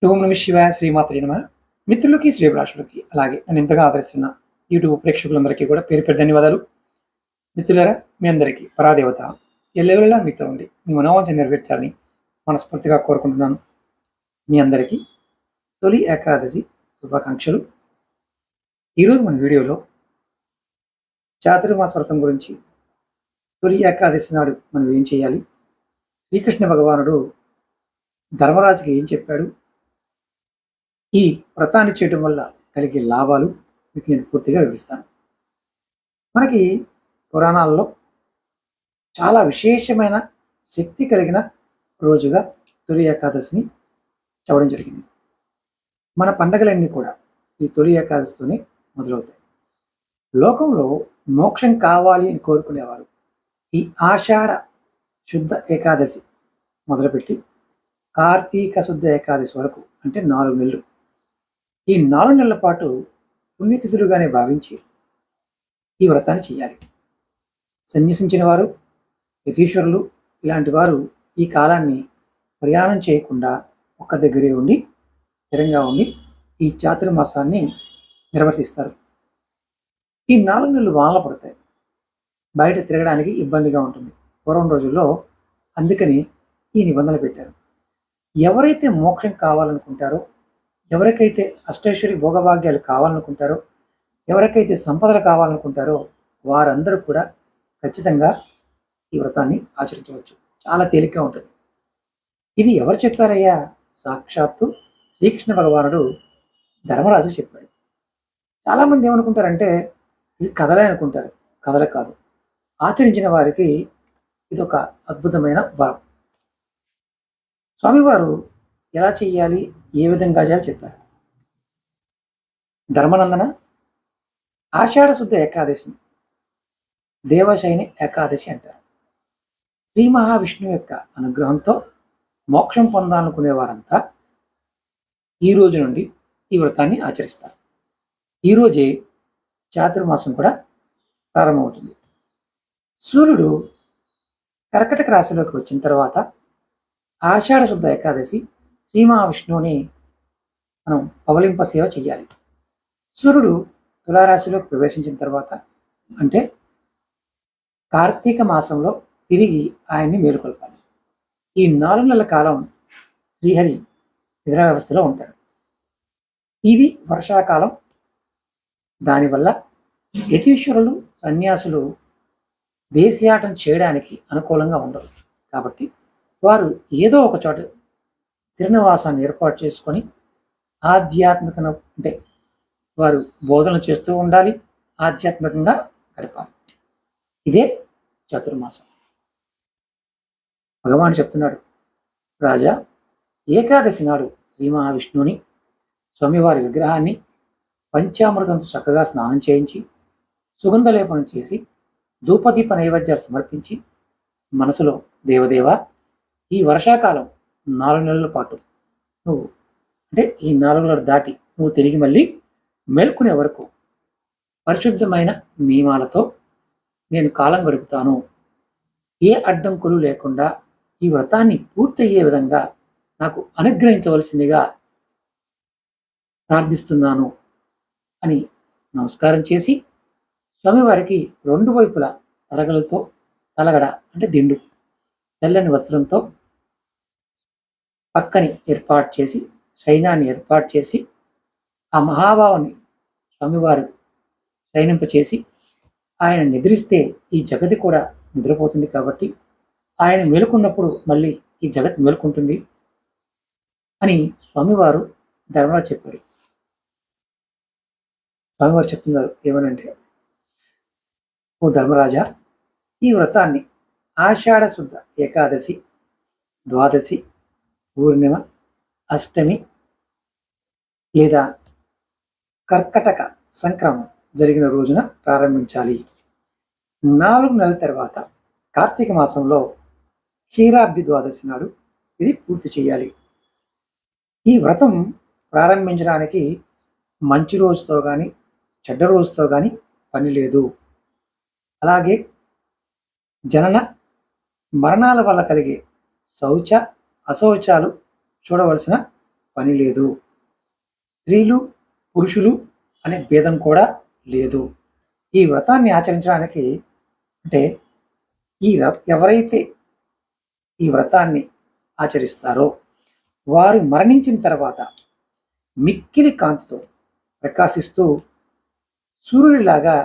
ఓం నమ శివాయ, శ్రీమాత్రే నమ. మిత్రులకి, శ్రీభిలాషులకి, అలాగే నన్ను ఇంతగా ఆదరిస్తున్న యూట్యూబ్ ప్రేక్షకులందరికీ కూడా పేరు పేరు ధన్యవాదాలు. మిత్రులారా, మీ అందరికీ పరాదేవత ఎల్లవేళలా మీతో ఉండి మీ మనోవాంఛ నెరవేర్చాలని మనస్ఫూర్తిగా కోరుకుంటున్నాను. మీ అందరికీ తొలి ఏకాదశి శుభాకాంక్షలు. ఈరోజు మన వీడియోలో చాతుర్మాస వ్రతం గురించి, తొలి ఏకాదశి నాడు మనం ఏం చేయాలి, శ్రీకృష్ణ భగవానుడు ధర్మరాజుకి ఏం చెప్పాడు, ఈ వ్రతాన్ని చేయడం వల్ల కలిగే లాభాలు మీకు నేను పూర్తిగా వివరిస్తాను. మనకి పురాణాల్లో చాలా విశేషమైన శక్తి కలిగిన రోజుగా తొలి ఏకాదశిని చెప్పడం జరిగింది. మన పండగలన్నీ కూడా ఈ తొలి ఏకాదశితోనే మొదలవుతాయి. లోకంలో మోక్షం కావాలి అని కోరుకునేవారు ఈ ఆషాఢ శుద్ధ ఏకాదశి మొదలుపెట్టి కార్తీక శుద్ధ ఏకాదశి వరకు, అంటే 4 నెలలు, ఈ 4 నెలల పాటు పుణ్యతిథులుగానే భావించి ఈ వ్రతాన్ని చేయాలి. సన్యసించిన వారు, యతీశ్వరులు ఇలాంటి వారు ఈ కాలాన్ని ప్రయాణం చేయకుండా ఒక్క దగ్గరే ఉండి స్థిరంగా ఉండి ఈ చాతుర్మాసాన్ని నిర్వర్తిస్తారు. ఈ 4 నెలలు వానలు పడతాయి, బయట తిరగడానికి ఇబ్బందిగా ఉంటుంది. పూర్వం రోజుల్లో అందుకని ఈ నిబంధన పెట్టారు. ఎవరైతే మోక్షం కావాలనుకుంటారో, ఎవరికైతే అష్టైశ్వర్య భోగభాగ్యాలు కావాలనుకుంటారో, ఎవరికైతే సంపదలు కావాలనుకుంటారో వారందరూ కూడా ఖచ్చితంగా ఈ వ్రతాన్ని ఆచరించవచ్చు. చాలా తేలిగ్గా ఉంటుంది. ఇది ఎవరు చెప్పారయ్యా? సాక్షాత్తు శ్రీకృష్ణ భగవానుడు ధర్మరాజు చెప్పాడు. చాలామంది ఏమనుకుంటారంటే ఇవి కథలే అనుకుంటారు. కథలు కాదు, ఆచరించిన వారికి ఇది ఒక అద్భుతమైన వరం. స్వామివారు ఎలా చెయ్యాలి, ఏ విధంగా చేయాలి చెప్పారు. ధర్మనందన, ఆషాఢ శుద్ధ ఏకాదశిని దేవశయని ఏకాదశి అంటారు. శ్రీ మహావిష్ణువు యొక్క అనుగ్రహంతో మోక్షం పొందాలనుకునే వారంతా ఈ రోజు నుండి ఈ వ్రతాన్ని ఆచరిస్తారు. ఈరోజే చాతుర్మాసం కూడా ప్రారంభమవుతుంది. సూర్యుడు కర్కటక రాశిలోకి వచ్చిన తర్వాత ఆషాఢ శుద్ధ ఏకాదశి శ్రీ మహావిష్ణువుని మనం పవలింప సేవ చేయాలి. సూర్యుడు తులారాశిలోకి ప్రవేశించిన తర్వాత, అంటే కార్తీక మాసంలో తిరిగి ఆయన్ని మేలుకొల్పాలి. ఈ 4 నెలల కాలం శ్రీహరి నిద్రా వ్యవస్థలో ఉంటారు. ఇది వర్షాకాలం. దానివల్ల యతీశ్వరులు, సన్యాసులు దేశయాటం చేయడానికి అనుకూలంగా ఉండదు. కాబట్టి వారు ఏదో ఒక చోట స్థిరనివాసాన్ని ఏర్పాటు చేసుకొని ఆధ్యాత్మిక, అంటే వారు బోధనలు చేస్తూ ఉండాలి, ఆధ్యాత్మికంగా గడపాలి. ఇదే చతుర్మాసం. భగవాన్ చెప్తున్నాడు, రాజా, ఏకాదశి నాడు శ్రీ మహావిష్ణువుని, స్వామివారి విగ్రహాన్ని పంచామృతంతో చక్కగా స్నానం చేయించి, సుగంధలేపనం చేసి, ధూపదీప నైవేద్యాలు సమర్పించి, మనసులో దేవదేవ, ఈ వర్షాకాలం 4 నెలల పాటు నువ్వు, అంటే ఈ 4 నెలలు దాటి నువ్వు తిరిగి మళ్ళీ మేల్కొనే వరకు పరిశుద్ధమైన నియమాలతో నేను కాలం గడుపుతాను. ఏ అడ్డంకులు లేకుండా ఈ వ్రతాన్ని పూర్తయ్యే విధంగా నాకు అనుగ్రహించవలసిందిగా ప్రార్థిస్తున్నాను అని నమస్కారం చేసి, స్వామివారికి 2 వైపులా తలగడ, అంటే దిండు, తెల్లని వస్త్రంతో పక్కని ఏర్పాటు చేసి, శయనాన్ని ఏర్పాటు చేసి, ఆ మహాభావాన్ని స్వామివారు శయనింపచేసి, ఆయన నిద్రిస్తే ఈ జగతి కూడా నిద్రపోతుంది. కాబట్టి ఆయన మేలుకున్నప్పుడు మళ్ళీ ఈ జగత్ మేలుకుంటుంది అని స్వామివారు ధర్మరాజు చెప్పారు. స్వామివారు చెప్తున్నారు ఏమనంటే, ఓ ధర్మరాజా, ఈ వ్రతాన్ని ఆషాఢ శుద్ధ ఏకాదశి, ద్వాదశి, పూర్ణిమ, అష్టమి లేదా కర్కటక సంక్రమం జరిగిన రోజున ప్రారంభించాలి. 4 నెలల తర్వాత కార్తీక మాసంలో క్షీరాబ్ది ద్వాదశి నాడు ఇది పూర్తి చేయాలి. ఈ వ్రతం ప్రారంభించడానికి మంచి రోజుతో కానీ చెడ్డ రోజుతో కానీ పని లేదు. అలాగే జనన మరణాల వల్ల కలిగే శౌచ అశౌచాలు చూడవలసిన పని లేదు. స్త్రీలు పురుషులు అనే భేదం కూడా లేదు. ఈ వ్రతాన్ని ఆచరించడానికి అంటే ఎవరైతే ఈ వ్రతాన్ని ఆచరిస్తారో వారు మరణించిన తర్వాత మిక్కిలి కాంతితో ప్రకాశిస్తూ సూర్యుడిలాగా,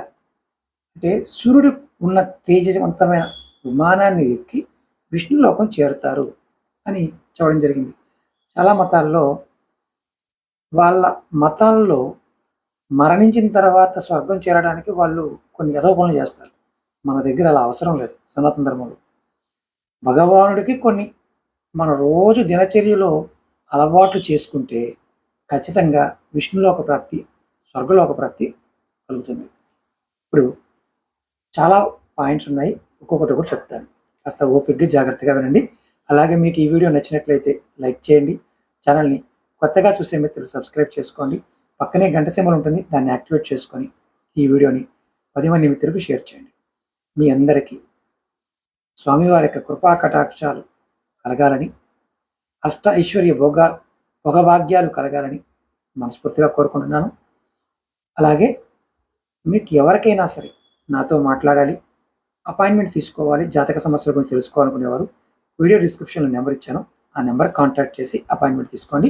అంటే సూర్యుడు ఉన్న తేజవంతమైన విమానాన్ని ఎక్కి విష్ణులోకం చేరుతారు అని చెప్పడం జరిగింది. చాలా మతాల్లో వాళ్ళ మతాల్లో మరణించిన తర్వాత స్వర్గం చేరడానికి వాళ్ళు కొన్ని ఎదవ పనులు చేస్తారు. మన దగ్గర అలా అవసరం లేదు. సనాతన ధర్మంలో భగవానుడికి కొన్ని మన రోజు దినచర్యలో అలవాట్లు చేసుకుంటే ఖచ్చితంగా విష్ణులోక ప్రాప్తి, స్వర్గలోక ప్రాప్తి కలుగుతుంది. ఇప్పుడు చాలా పాయింట్స్ ఉన్నాయి, ఒక్కొక్కటి కూడా చెప్తాను. కాస్త ఓపికగా జాగ్రత్తగా వినండి. అలాగే మీకు ఈ వీడియో నచ్చినట్లయితే లైక్ చేయండి. ఛానల్ని కొత్తగా చూసే మిత్రులు సబ్స్క్రైబ్ చేసుకోండి. పక్కనే గంట సింబల్ ఉంటుంది, దాన్ని యాక్టివేట్ చేసుకొని ఈ వీడియోని 10 మంది మిత్రులకు షేర్ చేయండి. మీ అందరికీ స్వామివారి యొక్క కృపా కటాక్షాలు కలగాలని, అష్ట ఐశ్వర్య భోగభాగ్యాలు కలగాలని మనస్ఫూర్తిగా కోరుకుంటున్నాను. అలాగే మీకు ఎవరికైనా సరే నాతో మాట్లాడాలి, అపాయింట్మెంట్ తీసుకోవాలి, జాతక సమస్యల గురించి తెలుసుకోవాలనుకునేవారు వీడియో డిస్క్రిప్షన్లో నెంబర్ ఇచ్చాను, ఆ నెంబర్ కాంటాక్ట్ చేసి అపాయింట్మెంట్ తీసుకోండి.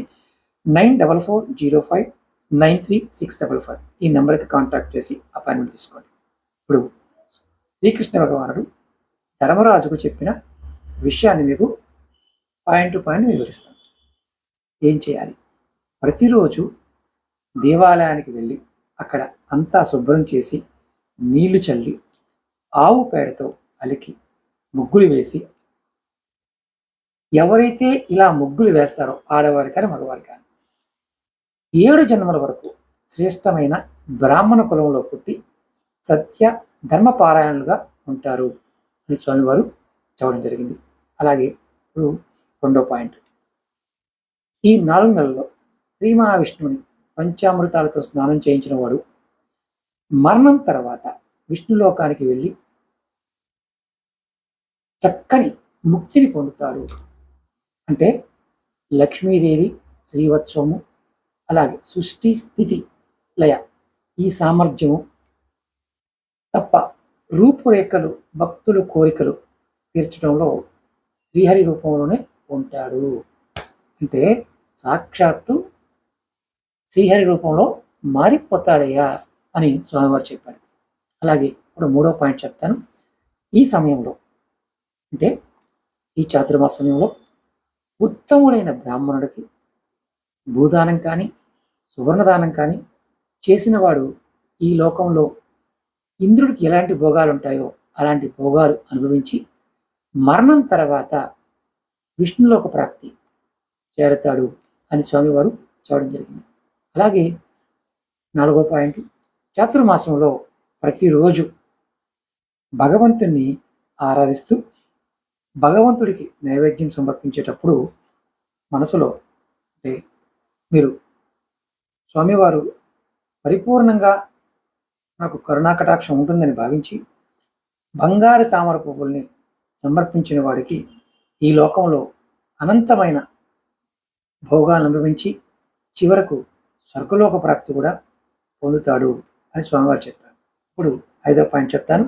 9440593655 ఈ నెంబర్కి కాంటాక్ట్ చేసి అపాయింట్మెంట్ తీసుకోండి. ఇప్పుడు శ్రీకృష్ణ భగవానుడు ధర్మరాజుకు చెప్పిన విషయాన్ని మీకు పాయింట్ టు పాయింట్ వివరిస్తాను. ఏం చేయాలి? ప్రతిరోజు దేవాలయానికి వెళ్ళి అక్కడ అంతా శుభ్రం చేసి నీళ్లు చల్లి ఆవు పేడతో అలికి ముగ్గులు వేసి, ఎవరైతే ఇలా ముగ్గులు వేస్తారో ఆడవారి కానీ మగవారి కానీ 7 జన్మల వరకు శ్రేష్టమైన బ్రాహ్మణ కులంలో పుట్టి సత్య ధర్మపారాయణులుగా ఉంటారు అని స్వామివారు చెప్పడం జరిగింది. అలాగే ఇప్పుడు 2వ పాయింట్, ఈ 4 నెలల్లో శ్రీ మహావిష్ణువుని పంచామృతాలతో స్నానం చేయించిన వాడు మరణం తర్వాత విష్ణులోకానికి వెళ్ళి చక్కని ముక్తిని పొందుతాడు. అంటే లక్ష్మీదేవి, శ్రీవత్సవము, అలాగే సృష్టి స్థితి లయ ఈ సామర్థ్యము తప్ప రూపురేఖలు భక్తులు కోరికలు తీర్చడంలో శ్రీహరి రూపంలోనే ఉంటాడు. అంటే సాక్షాత్తు శ్రీహరి రూపంలో మారిపోతాడయ్యా అని స్వామివారు చెప్పాడు. అలాగే ఇప్పుడు 3వ పాయింట్ చెప్తాను. ఈ సమయంలో అంటే ఈ చాతుర్మాస సమయంలో ఉత్తముడైన బ్రాహ్మణుడికి భూదానం కానీ సువర్ణదానం కానీ చేసిన వాడు ఈ లోకంలో ఇంద్రుడికి ఎలాంటి భోగాలు ఉంటాయో అలాంటి భోగాలు అనుభవించి మరణం తర్వాత విష్ణులోక ప్రాప్తి చేరతాడు అని స్వామివారు చెప్పడం జరిగింది. అలాగే 4వ పాయింట్, చాతుర్మాసంలో ప్రతిరోజు భగవంతుణ్ణి ఆరాధిస్తూ భగవంతుడికి నైవేద్యం సమర్పించేటప్పుడు మనసులో అంటే మీరు స్వామివారు పరిపూర్ణంగా నాకు కరుణాకటాక్షం ఉంటుందని భావించి బంగారు తామర పువ్వుల్ని సమర్పించిన వాడికి ఈ లోకంలో అనంతమైన భోగాలను అనుభవించి చివరకు స్వర్గలోక ప్రాప్తి కూడా పొందుతాడు అని స్వామివారు చెప్తారు. ఇప్పుడు 5వ పాయింట్ చెప్తాను.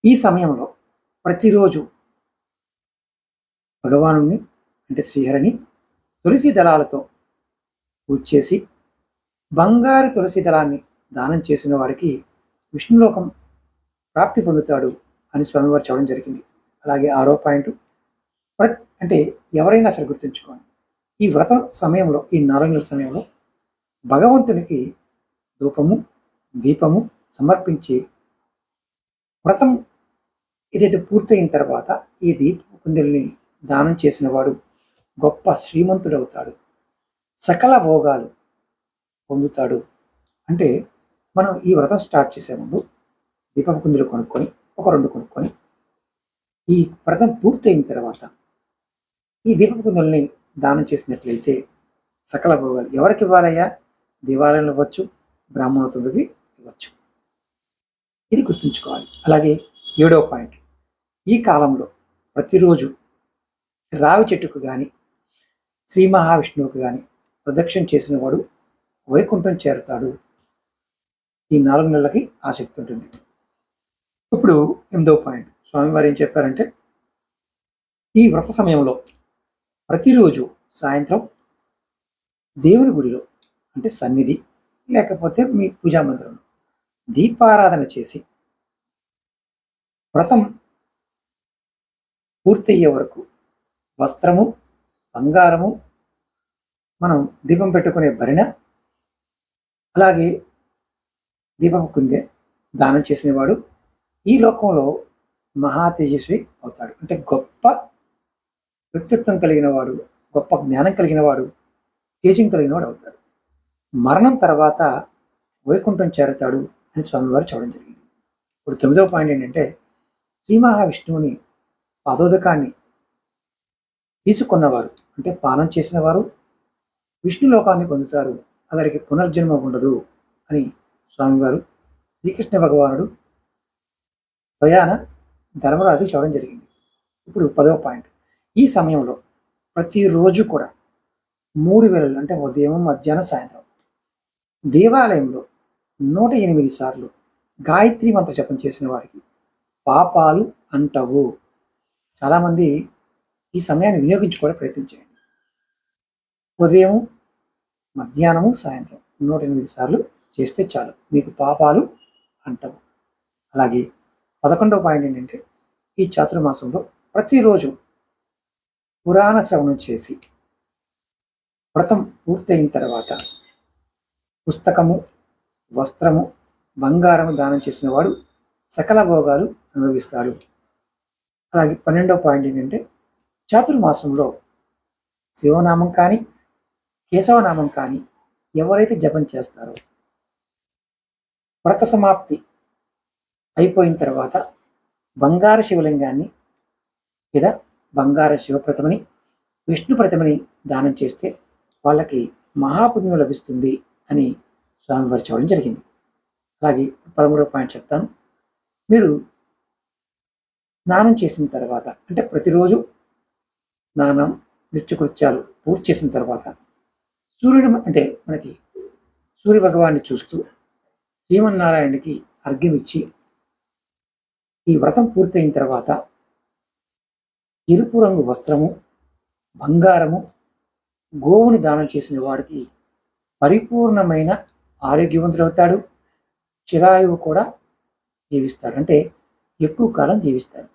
ఈ సమయంలో ప్రతిరోజు భగవాను అంటే శ్రీహరిని తులసి దళాలతో పూజ చేసి బంగారు తులసి దళాన్ని దానం చేసిన వాడికి విష్ణులోకం ప్రాప్తి పొందుతాడు అని స్వామివారు చెప్పడం జరిగింది. అలాగే 6వ పాయింట్, అంటే ఎవరైనా సరే గుర్తుంచుకోండి, ఈ వ్రతం సమయంలో ఈ 4 నెలల సమయంలో భగవంతునికి ధూపము దీపము సమర్పించి వ్రతం ఏదైతే పూర్తయిన తర్వాత ఈ దీప కుందుల్ని దానం చేసిన వాడు గొప్ప శ్రీమంతుడవుతాడు, సకల భోగాలు పొందుతాడు. అంటే మనం ఈ వ్రతం స్టార్ట్ చేసే ముందు దీపపు కుందులు కొనుక్కొని ఒక 2 కొనుక్కొని ఈ వ్రతం పూర్తయిన తర్వాత ఈ దీపపు కుందుల్ని దానం చేసినట్లయితే సకల భోగాలు ఎవరికి ఇవ్వాలయ్యా? దేవాలయంలో ఇవ్వచ్చు, బ్రాహ్మణోత్తముడికి ఇవ్వచ్చు. ఇది గుర్తుంచుకోవాలి. అలాగే 7వ పాయింట్, ఈ కాలంలో ప్రతిరోజు రావి చెట్టుకు కానీ శ్రీ మహావిష్ణువుకి కానీ ప్రదక్షిణ చేసిన వాడు వైకుంఠం చేరుతాడు. ఈ 4 నెలలకి ఆసక్తి ఉంటుంది. ఇప్పుడు 8వ పాయింట్ స్వామివారు ఏం చెప్పారంటే, ఈ వ్రత సమయంలో ప్రతిరోజు సాయంత్రం దేవుని గుడిలో అంటే సన్నిధి లేకపోతే మీ పూజా మందిరంలో దీపారాధన చేసి వ్రతం పూర్తయ్యే వరకు వస్త్రము, బంగారము, మనం దీపం పెట్టుకునే భరిణ, అలాగే దీపపు కుందే దానం చేసిన వాడు ఈ లోకంలో మహా తేజస్వి అవుతాడు. అంటే గొప్ప వ్యక్తిత్వం కలిగిన వాడు, గొప్ప జ్ఞానం కలిగిన వాడు, తేజం కలిగిన వాడు అవుతాడు. మరణం తర్వాత వైకుంఠం చేరుతాడు అని స్వామివారు చెప్పడం జరిగింది. ఇప్పుడు 9వ పాయింట్ ఏంటంటే, శ్రీ మహావిష్ణువుని పాదోదకాన్ని తీసుకున్నవారు అంటే పానం చేసిన వారు విష్ణు లోకాన్ని పొందుతారు, అతనికి పునర్జన్మ ఉండదు అని స్వామివారు శ్రీకృష్ణ భగవానుడు స్వయాన ధర్మరాజు చెప్పడం జరిగింది. ఇప్పుడు 10వ పాయింట్, ఈ సమయంలో ప్రతిరోజు కూడా 3 వేళలు అంటే ఉదయం, మధ్యాహ్నం, సాయంత్రం దేవాలయంలో 108 సార్లు గాయత్రి మంత్ర జపం చేసిన వారికి పాపాలు అంటవు. చాలామంది ఈ సమయాన్ని వినియోగించుకోవడం ప్రయత్నించండి. ఉదయం, మధ్యాహ్నము, సాయంత్రం 108 సార్లు చేస్తే చాలు, మీకు పాపాలు అంటవు. అలాగే 11వ పాయింట్ ఏంటంటే, ఈ చాతుర్మాసంలో ప్రతిరోజు పురాణ శ్రవణం చేసి వ్రతం పూర్తయిన తర్వాత పుస్తకము, వస్త్రము, బంగారము దానం చేసిన వాడు సకల భోగాలు అనుభవిస్తాడు. అలాగే 12వ పాయింట్ ఏంటంటే, చాతుర్మాసంలో శివనామం కానీ కేశవనామం కానీ ఎవరైతే జపం చేస్తారో వ్రత సమాప్తి అయిపోయిన తర్వాత బంగారు శివలింగాన్ని లేదా బంగారు శివ ప్రతిమని, విష్ణు ప్రతిమని దానం చేస్తే వాళ్ళకి మహాపుణ్యం లభిస్తుంది అని స్వామివారు చెప్పడం జరిగింది. అలాగే 13వ పాయింట్ చెప్తాను. మీరు స్నానం చేసిన తర్వాత అంటే ప్రతిరోజు స్నానం, నిత్యకృత్యాలు పూర్తి చేసిన తర్వాత సూర్యుడు అంటే మనకి సూర్య భగవాన్ని చూస్తూ శ్రీమన్నారాయణకి అర్ఘ్యం ఇచ్చి ఈ వ్రతం పూర్తయిన తర్వాత ఎరుపు రంగు వస్త్రము, బంగారము, గోవుని దానం చేసిన వాడికి పరిపూర్ణమైన ఆరోగ్యవంతుడవుతాడు, చిరాయువు కూడా జీవిస్తాడు, అంటే ఎక్కువ కాలం జీవిస్తాడు.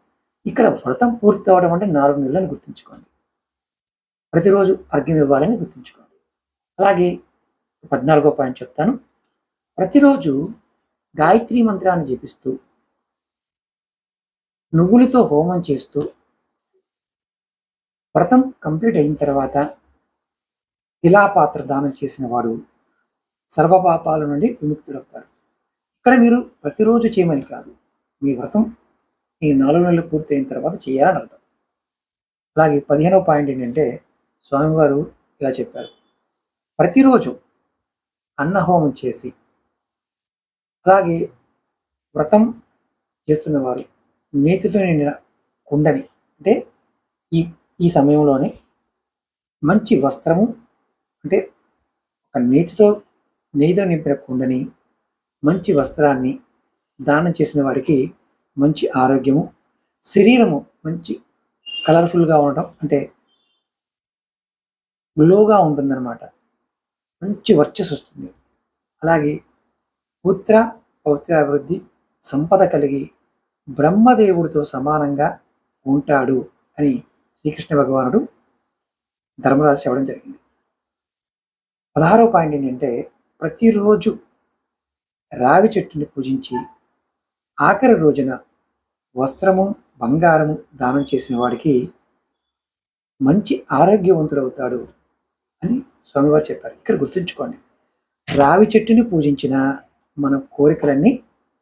ఇక్కడ వ్రతం పూర్తి అవడం అంటే 4 నెలలని గుర్తుంచుకోండి. ప్రతిరోజు అర్ఘ్యం ఇవ్వాలని గుర్తుంచుకోండి. అలాగే 14వ పాయింట్ చెప్తాను. ప్రతిరోజు గాయత్రి మంత్రాన్ని జపిస్తూ నువ్వులతో హోమం చేస్తూ వ్రతం కంప్లీట్ అయిన తర్వాత పాత్ర దానం చేసిన వాడు సర్వపాపాల నుండి విముక్తుడవుతాడు. ఇక్కడ మీరు ప్రతిరోజు చేయమని కాదు, మీ వ్రతం ఈ 4 నెలలు పూర్తి అయిన తర్వాత చేయాలని అర్థం. అలాగే 15వ పాయింట్ ఏంటంటే, స్వామివారు ఇలా చెప్పారు, ప్రతిరోజు అన్నహోమం చేసి అలాగే వ్రతం చేస్తున్నవారు నేతితో నిండిన కుండని అంటే ఈ ఈ సమయంలోనే మంచి వస్త్రము అంటే ఒక నెయ్యితో నింపిన కుండని, మంచి వస్త్రాన్ని దానం చేసిన వారికి మంచి ఆరోగ్యము, శరీరము మంచి కలర్ఫుల్గా ఉండటం అంటే గ్లోగా ఉంటుందన్నమాట, మంచి వర్చస్సు వస్తుంది. అలాగే పుత్ర పౌత్రాభివృద్ధి, సంపద కలిగి బ్రహ్మదేవుడితో సమానంగా ఉంటాడు అని శ్రీకృష్ణ భగవానుడు ధర్మరాజు చెప్పడం జరిగింది. 16వ పాయింట్ ఏంటంటే, ప్రతిరోజు రావి చెట్టుని పూజించి ఆఖరి రోజున వస్త్రము, బంగారము దానం చేసిన వాడికి మంచి ఆరోగ్యవంతుడవుతాడు అని స్వామివారు చెప్పారు. ఇక్కడ గుర్తుంచుకోండి, రావి చెట్టుని పూజించిన మన కోరికలన్నీ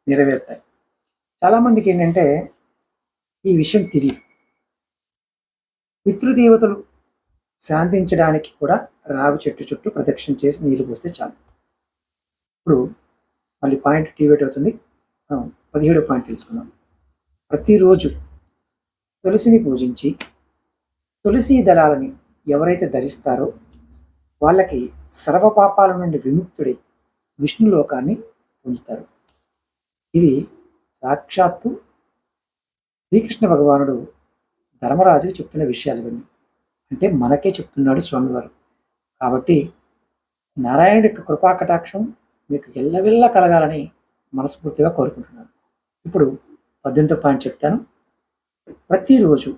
నెరవేరుతాయి. చాలామందికి ఏంటంటే ఈ విషయం తెలియదు. పితృదేవతలు శాంతించడానికి కూడా రావి చెట్టు చుట్టూ ప్రదక్షిణ చేసి నీళ్లు పోస్తే చాలు. ఇప్పుడు మళ్ళీ పాయింట్ డివేట్ అవుతుంది. 17వ పాయింట్ తెలుసుకుందాం. ప్రతిరోజు తులసిని పూజించి తులసి దళాలని ఎవరైతే ధరిస్తారో వాళ్ళకి సర్వ పాపాల నుండి విముక్తుడై విష్ణులోకాన్ని పొందుతారు. ఇది సాక్షాత్తు శ్రీకృష్ణ భగవానుడు ధర్మరాజుకి చెప్తున్న విషయాలు ఇవన్నీ. అంటే మనకే చెప్తున్నాడు స్వామివారు. కాబట్టి నారాయణుడి యొక్క కృపా కటాక్షం మీకు ఎల్లవెల్లా కలగాలని మనస్ఫూర్తిగా కోరుకుంటున్నాను. ఇప్పుడు 18వ పాయింట్ చెప్తాను. ప్రతిరోజు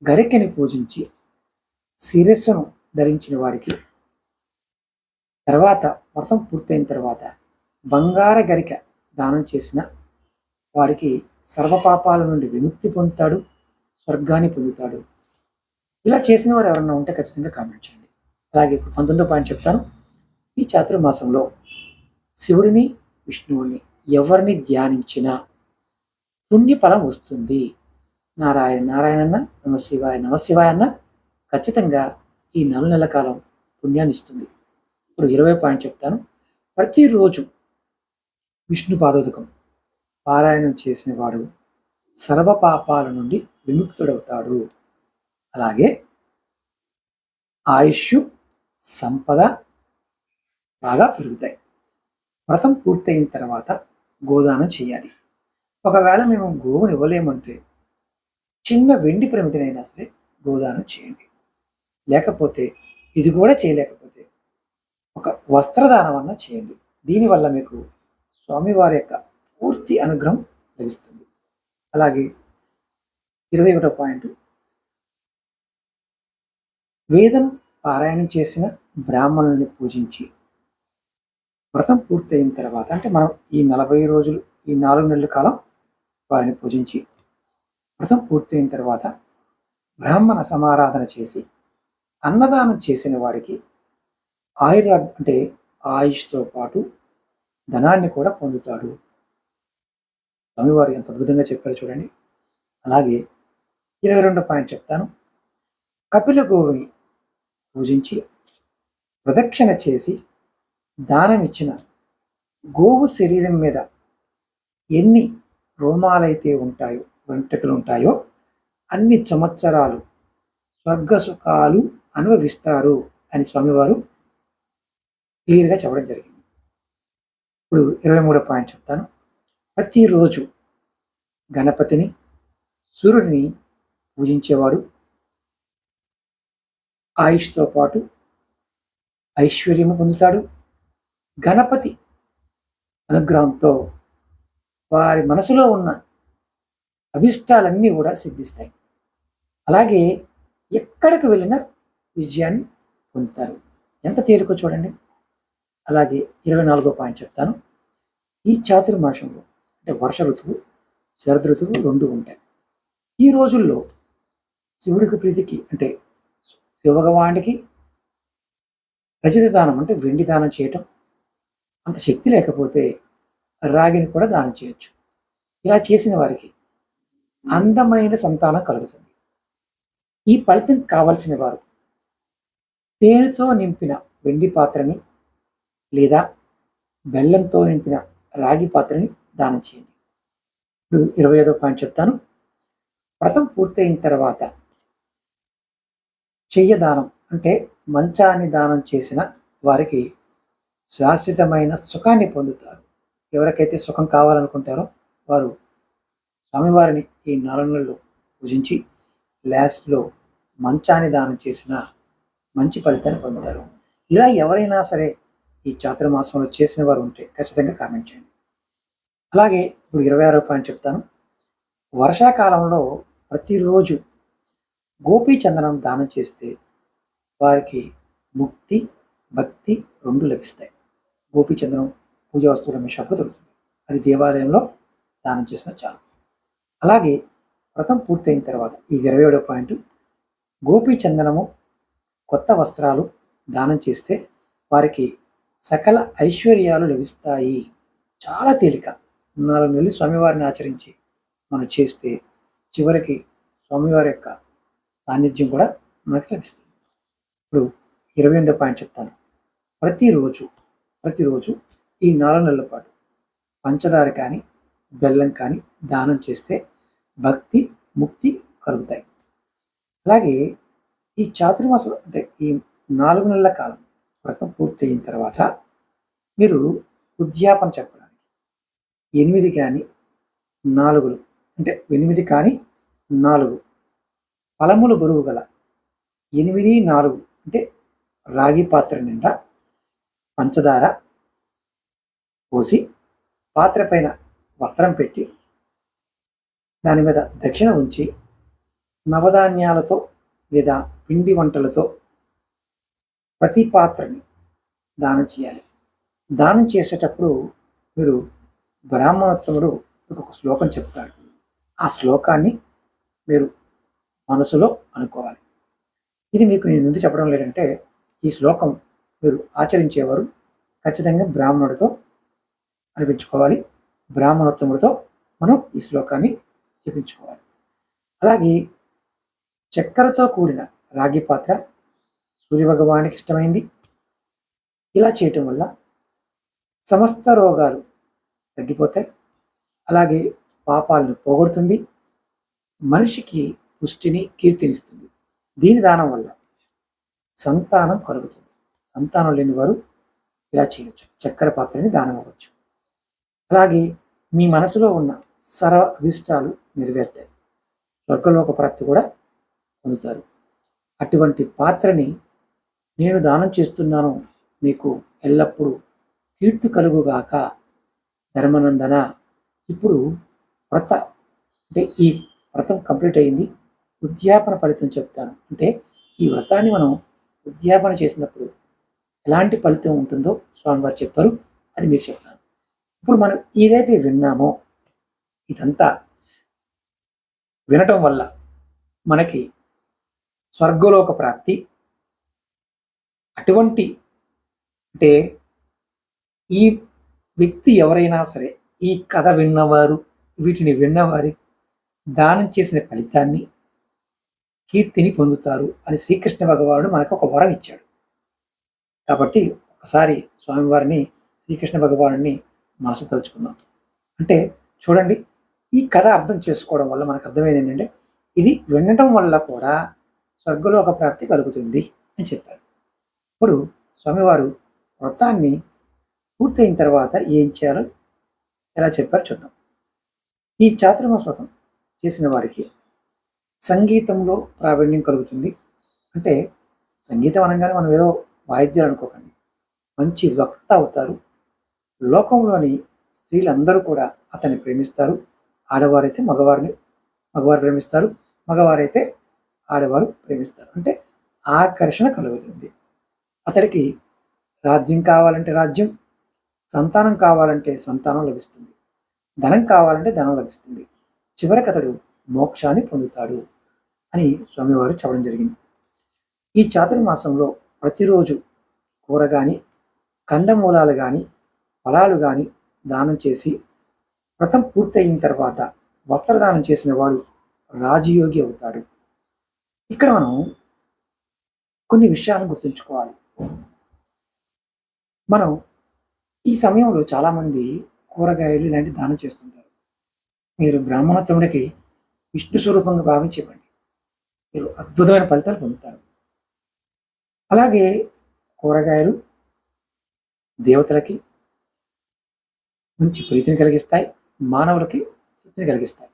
గరికెని పూజించి శిరస్సును ధరించిన వాడికి తర్వాత వ్రతం పూర్తయిన తర్వాత బంగార గరిక దానం చేసిన వారికి సర్వపాపాల నుండి విముక్తి పొందుతాడు, స్వర్గాన్ని పొందుతాడు. ఇలా చేసిన వారు ఎవరన్నా ఉంటే ఖచ్చితంగా కామెంట్ చేయండి. అలాగే ఇప్పుడు 19వ పాయింట్ చెప్తాను. ఈ చాతుర్మాసంలో శివుడిని విష్ణువుని ఎవరిని ధ్యానించినా పుణ్యఫలం వస్తుంది. నారాయణ నారాయణన్న, నమశివాయ నమశివాయ అన్న ఖచ్చితంగా ఈ 4 నెలల కాలం పుణ్యాన్ని ఇస్తుంది. ఇప్పుడు 20వ పాయింట్ చెప్తాను. ప్రతిరోజు విష్ణు పాదోదకం పారాయణం చేసిన వాడు సర్వ పాపాల నుండి విముక్తుడవుతాడు. అలాగే ఆయుష్, సంపద బాగా పెరుగుతాయి. వ్రతం పూర్తయిన తర్వాత గోదానం చేయాలి. ఒకవేళ మేము గోవుని ఇవ్వలేమంటే చిన్న వెండి ప్రమితినైనా సరే గోదానం చేయండి. లేకపోతే ఇది కూడా చేయలేకపోతే ఒక వస్త్రదానం అన్నా చేయండి. దీనివల్ల మీకు స్వామివారి యొక్క పూర్తి అనుగ్రహం లభిస్తుంది. అలాగే 21వ పాయింట్, వేదం పారాయణం చేసిన బ్రాహ్మణుల్ని పూజించి వ్రతం పూర్తయిన తర్వాత అంటే మనం ఈ 40 రోజులు ఈ 4 నెలల కాలం వారిని పూజించి వ్రతం పూర్తయిన తర్వాత బ్రాహ్మణ సమారాధన చేసి అన్నదానం చేసిన వాడికి అంటే ఆయుష్తో పాటు ధనాన్ని కూడా పొందుతాడు. స్వామివారు ఎంత అద్భుతంగా చెప్పారు చూడండి. అలాగే 22వ పాయింట్ చెప్తాను. కపిల గోవుని పూజించి ప్రదక్షిణ చేసి దానం ఇచ్చిన గోవు శరీరం మీద ఎన్ని రోమాలైతే ఉంటాయో, వెంట్రుకలు ఉంటాయో అన్ని సంవత్సరాలు స్వర్గ సుఖాలు అనుభవిస్తారు అని స్వామివారు క్లియర్గా చెప్పడం జరిగింది. ఇప్పుడు 23వ పాయింట్ చెప్తాను. ప్రతిరోజు గణపతిని, సూర్యుడిని పూజించేవాడు ఆయుష్తో పాటు ఐశ్వర్యము పొందుతాడు. గణపతి అనుగ్రహంతో వారి మనసులో ఉన్న అభిష్టాలన్నీ కూడా సిద్ధిస్తాయి. అలాగే ఎక్కడికి వెళ్ళినా విజయాన్ని పొందుతారు. ఎంత తేలికో చూడండి. అలాగే 24వ పాయింట్ చెప్తాను. ఈ చాతుర్మాసంలో అంటే వర్ష ఋతువు, శరద్ ఋతువు 2 ఉంటాయి. ఈ రోజుల్లో శివుడికి ప్రీతికి అంటే శివభగవానికి రజత దానం అంటే వెండి దానం చేయటం అంత శక్తి లేకపోతే రాగిని కూడా దానం చేయొచ్చు. ఇలా చేసిన వారికి అందమైన సంతానం కలుగుతుంది. ఈ ఫలితం కావలసిన వారు తేనెతో నింపిన వెండి పాత్రని లేదా బెల్లంతో నింపిన రాగి పాత్రని దానం చేయండి. ఇప్పుడు 25వ పాయింట్ చెప్తాను. వ్రతం పూర్తయిన తర్వాత చెయ్య దానం అంటే మంచాన్ని దానం చేసిన వారికి శాశ్వతమైన సుఖాన్ని పొందుతారు. ఎవరికైతే సుఖం కావాలనుకుంటారో వారు స్వామివారిని ఈ 4 నెలలు పూజించి లాస్ట్లో మంచాన్ని దానం చేసిన మంచి ఫలితాన్ని పొందుతారు. ఇలా ఎవరైనా సరే ఈ చాతుర్మాసంలో చేసిన వారు ఉంటే ఖచ్చితంగా కామెంట్ చేయండి. అలాగే ఇప్పుడు 26వ పాయింట్ చెప్తాను. వర్షాకాలంలో ప్రతిరోజు గోపీ చందనం దానం చేస్తే వారికి ముక్తి, భక్తి 2 లభిస్తాయి. గోపీ చందనం పూజా వస్తువుల మీ షాప్లో దొరుకుతుంది. అది దేవాలయంలో దానం చేసిన చాలు. అలాగే వ్రతం పూర్తయిన తర్వాత ఈ 27వ పాయింట్, గోపీ చందనము కొత్త వస్త్రాలు దానం చేస్తే వారికి సకల ఐశ్వర్యాలు లభిస్తాయి. చాలా తేలిక. 4 నెలలు స్వామివారిని ఆచరించి మనం చేస్తే చివరికి స్వామివారి యొక్క సాన్నిధ్యం కూడా మనకు లభిస్తుంది. ఇప్పుడు 28వ పాయింట్ చెప్తాను. ప్రతిరోజు ఈ 4 నెలల పాటు పంచదార కానీ బెల్లం కానీ దానం చేస్తే భక్తి, ముక్తి కలుగుతాయి. అలాగే ఈ చాతుర్మాసం అంటే ఈ 4 నెలల కాలం వ్రతం పూర్తయిన తర్వాత మీరు ఉద్యాపన చెప్పడానికి 8 కానీ 4 అంటే 8 కానీ 4 ఫలములు బరువు గల 8, 4 అంటే రాగి పాత్ర నిండా పంచదార పోసి పాత్ర పైన వస్త్రం పెట్టి దాని మీద దక్షిణ ఉంచి నవధాన్యాలతో లేదా పిండి వంటలతో ప్రతి పాత్రని దానం చేయాలి. దానం చేసేటప్పుడు మీరు బ్రాహ్మణోత్తముడు ఒక శ్లోకం చెప్తాడు. ఆ శ్లోకాన్ని మీరు మనసులో అనుకోవాలి. ఇది మీకు నేను ఎందుకు చెప్పడం లేదంటే ఈ శ్లోకం మీరు ఆచరించేవారు ఖచ్చితంగా బ్రాహ్మణుడితో అనిపించుకోవాలి. బ్రాహ్మణోత్తముడితో మనం ఈ శ్లోకాన్ని చెప్పించుకోవాలి. అలాగే చక్కెరతో కూడిన రాగి పాత్ర సూర్యభగవానికి ఇష్టమైంది. ఇలా చేయటం వల్ల సమస్త రోగాలు తగ్గిపోతాయి. అలాగే పాపాలను పోగొడుతుంది. మనిషికి పుష్టిని కీర్తినిస్తుంది. దీని దానం వల్ల సంతానం కలుగుతుంది. సంతానం లేని వారు ఇలా చేయొచ్చు. చక్కెర పాత్రని దానం అవ్వచ్చు. అలాగే మీ మనసులో ఉన్న సర్వ అభిష్టాలు నెరవేరుతాయి. స్వర్గలోక ప్రాప్తి కూడా పొందుతారు. అటువంటి పాత్రని నేను దానం చేస్తున్నాను, నీకు ఎల్లప్పుడూ కీర్తి కలుగుగాక ధర్మనందన. ఇప్పుడు వ్రత అంటే ఈ వ్రతం కంప్లీట్ అయింది. ఉద్యాపన ఫలితం చెప్తాను. అంటే ఈ వ్రతాన్ని మనం ఉద్యాపన చేసినప్పుడు ఎలాంటి ఫలితం ఉంటుందో స్వామివారు చెప్పారు. అది మీకు చెప్తాను. ఇప్పుడు మనం ఏదైతే విన్నామో ఇదంతా వినటం వల్ల మనకి స్వర్గలోక ప్రాప్తి. అటువంటి అంటే ఈ వ్యక్తి ఎవరైనా సరే ఈ కథ విన్నవారు, వీటిని విన్నవారి దానం చేసిన ఫలితాన్ని, కీర్తిని పొందుతారు అని శ్రీకృష్ణ భగవానుడు మనకు ఒక వరం ఇచ్చాడు. కాబట్టి ఒకసారి స్వామివారిని శ్రీకృష్ణ భగవానుడిని మనసు తలుచుకుందాం. అంటే చూడండి, ఈ కథ అర్థం చేసుకోవడం వల్ల మనకు అర్థమైంది ఏంటంటే ఇది వినడం వల్ల కూడా స్వర్గలోక ప్రాప్తి కలుగుతుంది అని చెప్పారు. ఇప్పుడు స్వామివారు వ్రతాన్ని పూర్తయిన తర్వాత ఏం చేయాలో ఎలా చెప్పారో చూద్దాం. ఈ చాతుర్మాస వ్రతం చేసిన వారికి సంగీతంలో ప్రావీణ్యం కలుగుతుంది. అంటే సంగీతం అనగానే మనం ఏదో వాయిద్యాలు అనుకోకండి. మంచి వక్త అవుతారు. లోకంలోని స్త్రీలందరూ కూడా అతన్ని ప్రేమిస్తారు. ఆడవారైతే మగవారు ప్రేమిస్తారు. మగవారైతే ఆడవారు ప్రేమిస్తారు. అంటే ఆకర్షణ కలుగుతుంది. అతడికి రాజ్యం కావాలంటే రాజ్యం, సంతానం కావాలంటే సంతానం లభిస్తుంది, ధనం కావాలంటే ధనం లభిస్తుంది. చివరికి అతడు మోక్షాన్ని పొందుతాడు అని స్వామివారు చెప్పడం జరిగింది. ఈ చాతుర్మాసంలో ప్రతిరోజు కూర కానీ, కందమూలాలు కానీ, ఫలాలు కానీ దానం చేసి వ్రతం పూర్తయిన తర్వాత వస్త్రదానం చేసిన వాడు రాజయోగి అవుతాడు. ఇక్కడ మనం కొన్ని విషయాలను గుర్తుంచుకోవాలి. మనం ఈ సమయంలో చాలామంది కూరగాయలు ఇలాంటి దానం చేస్తుంటారు. మీరు బ్రాహ్మణోత్తముడికి విష్ణు స్వరూపంగా భావించి ఇవ్వండి. మీరు అద్భుతమైన ఫలితాలు పొందుతారు. అలాగే కూరగాయలు దేవతలకి మంచి ప్రీతిని కలిగిస్తాయి, మానవులకి తృప్తిని కలిగిస్తాయి.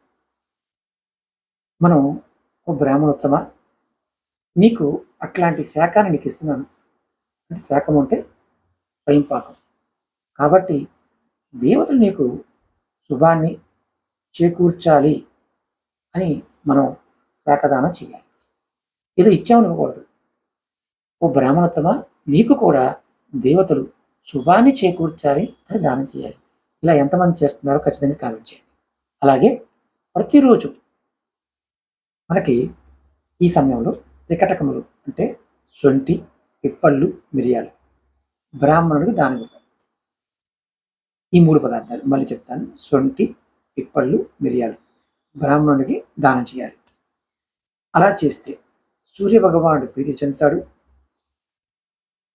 మనం ఓ బ్రాహ్మణోత్తమ, నీకు అట్లాంటి శాఖాన్ని నీకు ఇస్తున్నాను. అంటే శాఖం అంటే స్వయంపాకం. కాబట్టి దేవతలు నీకు శుభాన్ని చేకూర్చాలి అని మనం శాఖదానం చేయాలి. ఏదో ఇచ్చామనుకోకూడదు. ఓ బ్రాహ్మణోత్తమ, నీకు కూడా దేవతలు శుభాన్ని చేకూర్చాలి అని దానం చేయాలి. ఇలా ఎంతమంది చేస్తున్నారో ఖచ్చితంగా కామెంట్ చేయండి. అలాగే ప్రతిరోజు మనకి ఈ సమయంలో త్రికటకములు అంటే శొంఠి, పిప్పళ్ళు, మిరియాలు బ్రాహ్మణుడికి దానం ఇవ్వాలి. ఈ 3 పదార్థాలు మళ్ళీ చెప్తాను. శొంఠి, పిప్పళ్ళు, మిరియాలు బ్రాహ్మణుడికి దానం చేయాలి. అలా చేస్తే సూర్యభగవానుడు ప్రీతి చెందుతాడు.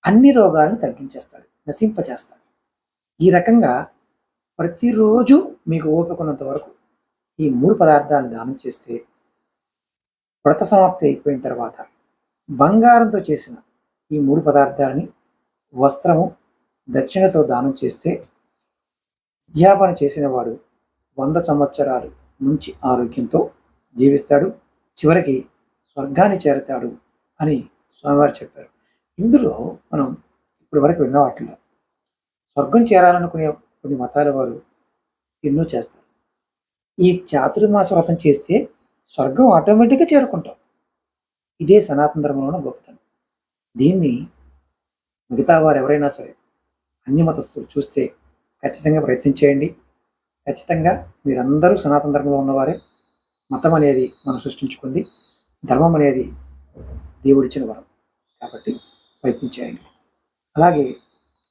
అన్ని రోగాలను తగ్గించేస్తాడు, నశింపచేస్తాడు. ఈ రకంగా ప్రతిరోజు మీకు ఓపికన్నంత వరకు ఈ 3 పదార్థాలను దానం చేస్తే వ్రత సమాప్తి అయిపోయిన తర్వాత బంగారంతో చేసిన ఈ 3 పదార్థాలని వస్త్రము, దక్షిణతో దానం చేస్తే అధ్యాపన చేసిన వాడు 100 సంవత్సరాలు మంచి ఆరోగ్యంతో జీవిస్తాడు. చివరికి స్వర్గాన్ని చేరతాడు అని స్వామివారు చెప్పారు. ఇందులో మనం ఇప్పటి వరకు విన్న వాటిలో స్వర్గం చేరాలనుకునే కొన్ని మతాల వారు ఎన్నో చేస్తారు. ఈ చాతుర్మాస వ్రతం చేస్తే స్వర్గం ఆటోమేటిక్గా చేరుకుంటాం. ఇదే సనాతన ధర్మంలోని గొప్పతనం. దీన్ని మిగతా వారు ఎవరైనా సరే అన్య మతస్థులు చూస్తే ఖచ్చితంగా ప్రయత్నించేయండి. ఖచ్చితంగా మీరందరూ సనాతన ధర్మంలో ఉన్నవారే. మతం అనేది మనం సృష్టించుకుంది, ధర్మం అనేది దేవుడిచ్చిన వరం. కాబట్టి ప్రయత్నించేయండి. అలాగే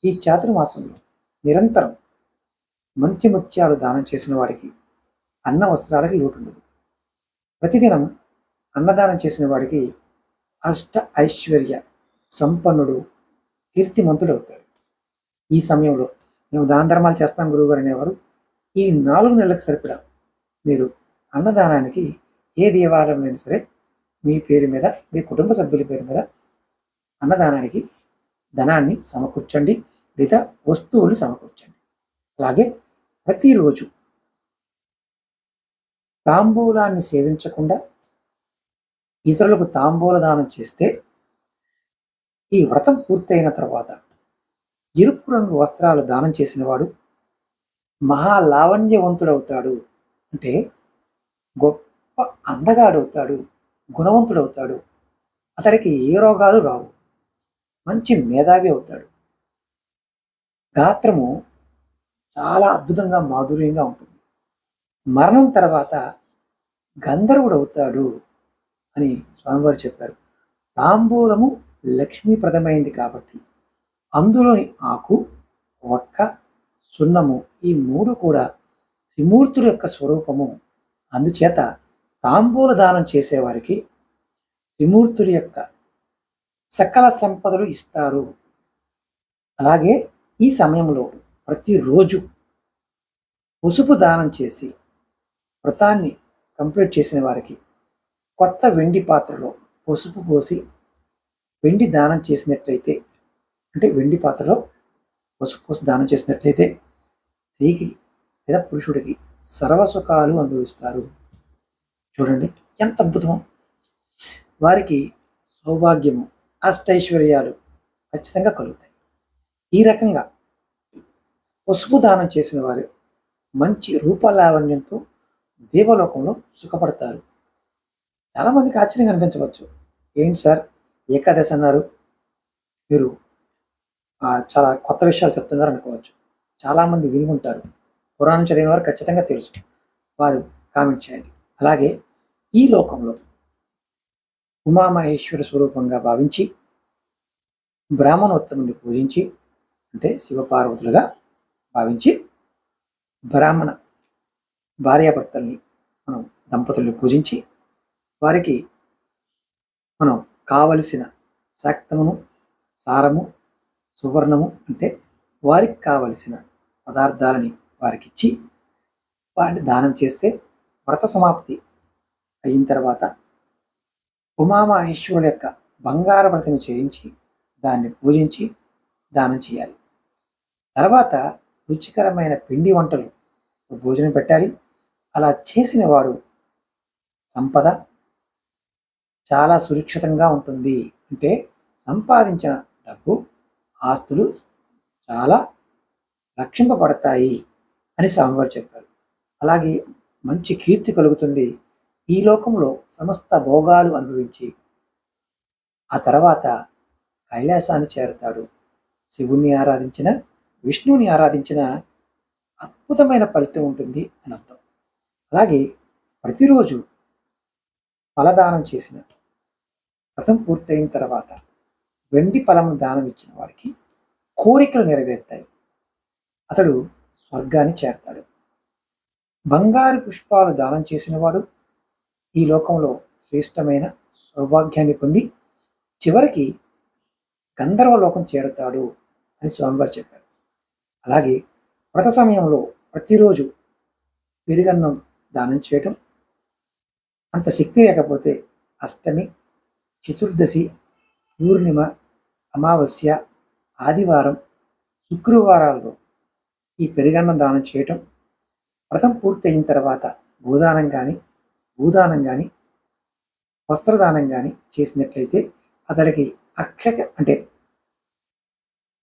ఈ చాతుర్మాసంలో నిరంతరం మంచి ముత్యాలు దానం చేసిన వాడికి అన్న వస్త్రాలకి లోటు ఉండదు. ప్రతిదినం అన్నదానం చేసిన వాడికి అష్ట ఐశ్వర్య సంపన్నుడు, కీర్తిమంతుడు అవుతాడు. ఈ సమయంలో మేము దాన ధర్మాలు చేస్తాం గురువుగారు అనేవారు ఈ 4 నెలలకు సరిపడా మీరు అన్నదానానికి ఏ దేవాలయంలో సరే మీ పేరు మీద, మీ కుటుంబ సభ్యుల పేరు మీద అన్నదానానికి ధనాన్ని సమకూర్చండి, లేదా వస్తువులు సమకూర్చండి. అలాగే ప్రతిరోజు తాంబూలాన్ని సేవించకుండా ఇతరులకు తాంబూల దానం చేస్తే ఈ వ్రతం పూర్తయిన తర్వాత ఎరుపు రంగు వస్త్రాలు దానం చేసిన వాడు మహాలావణ్యవంతుడవుతాడు. అంటే గొప్ప అందగాడవుతాడు, గుణవంతుడవుతాడు. అతడికి ఏ రోగాలు రావు, మంచి మేధావి అవుతాడు. గాత్రము చాలా అద్భుతంగా మాధుర్యంగా ఉంటుంది. మరణం తర్వాత గంధర్వుడు అవుతాడు అని స్వామివారు చెప్పారు. తాంబూలము లక్ష్మీప్రదమైంది కాబట్టి అందులోని ఆకు, ఒక్క, సున్నము ఈ 3 కూడా త్రిమూర్తుల యొక్క స్వరూపము. అందుచేత తాంబూల దానం చేసేవారికి త్రిమూర్తుల యొక్క సకల సంపదలు ఇస్తారు. అలాగే ఈ సమయంలో ప్రతిరోజు పసుపు దానం చేసి వ్రతాన్ని కంప్లీట్ చేసిన వారికి కొత్త వెండి పాత్రలో పసుపు పోసి వెండి దానం చేసినట్లయితే, అంటే వెండి పాత్రలో పసుపు పోసి దానం చేసినట్లయితే స్త్రీకి లేదా పురుషుడికి సర్వసుఖాలు అనుభవిస్తారు. చూడండి ఎంత అద్భుతమో. వారికి సౌభాగ్యము, అష్టైశ్వర్యాలు ఖచ్చితంగా కలుగుతాయి. ఈ రకంగా పసుపు దానం చేసిన వారు మంచి రూపలావణ్యంతో దేవలోకంలో సుఖపడతారు. చాలామందికి ఆశ్చర్యంగా అనిపించవచ్చు, ఏంటి సార్ ఏకాదశి అన్నారు, మీరు చాలా కొత్త విషయాలు చెప్తున్నారు అనుకోవచ్చు. చాలామంది విని ఉంటారు, పురాణం చదివిన వారు ఖచ్చితంగా తెలుసు. వారు కామెంట్ చేయండి. అలాగే ఈ లోకంలో ఉమామహేశ్వర స్వరూపంగా భావించి బ్రాహ్మణోత్తముని పూజించి, అంటే శివపార్వతులుగా భావించి బ్రాహ్మణ భార్యాభర్తల్ని మనం దంపతుల్ని పూజించి వారికి మనం కావలసిన శాక్తమును, సారము, సువర్ణము అంటే వారికి కావలసిన పదార్థాలని వారికి ఇచ్చి వాటిని దానం చేస్తే వ్రత సమాప్తి అయిన తర్వాత ఉమామహేశ్వరుడు యొక్క బంగార వ్రతం చేయించి దాన్ని పూజించి దానం చేయాలి. తర్వాత రుచికరమైన పిండి వంటలు భోజనం పెట్టాలి. అలా చేసిన వాడు సంపద చాలా సురక్షితంగా ఉంటుంది. అంటే సంపాదించిన డబ్బు, ఆస్తులు చాలా రక్షింపబడతాయి అని స్వామివారు చెప్పారు. అలాగే మంచి కీర్తి కలుగుతుంది. ఈ లోకంలో సమస్త భోగాలు అనుభవించి ఆ తర్వాత కైలాసాన్ని చేరుతాడు. శివుణ్ణి ఆరాధించిన, విష్ణువుని ఆరాధించిన అద్భుతమైన ఫలితం ఉంటుంది అని అర్థం. అలాగే ప్రతిరోజు ఫలదానం చేసిన వ్రతం పూర్తయిన తర్వాత వెండి ఫలము దానం ఇచ్చిన వాడికి కోరికలు నెరవేరుతాయి. అతడు స్వర్గాన్ని చేరతాడు. బంగారు పుష్పాలు దానం చేసిన వాడు ఈ లోకంలో శ్రేష్టమైన సౌభాగ్యాన్ని పొంది చివరికి గంధర్వలోకం చేరుతాడు అని స్వామివారు చెప్పారు. అలాగే వ్రత సమయంలో ప్రతిరోజు పెరుగన్నం దానం చేయటం, అంత శక్తి లేకపోతే అష్టమి, చతుర్దశి పూర్ణిమ, అమావాస్య, ఆదివారం, శుక్రవారాల్లో ఈ పెరుగన్నం దానం చేయటం, వ్రతం పూర్తి అయిన తర్వాత గోదానం కానీ భూదానం కానీ వస్త్రదానం కానీ చేసినట్లయితే అతడికి అంటే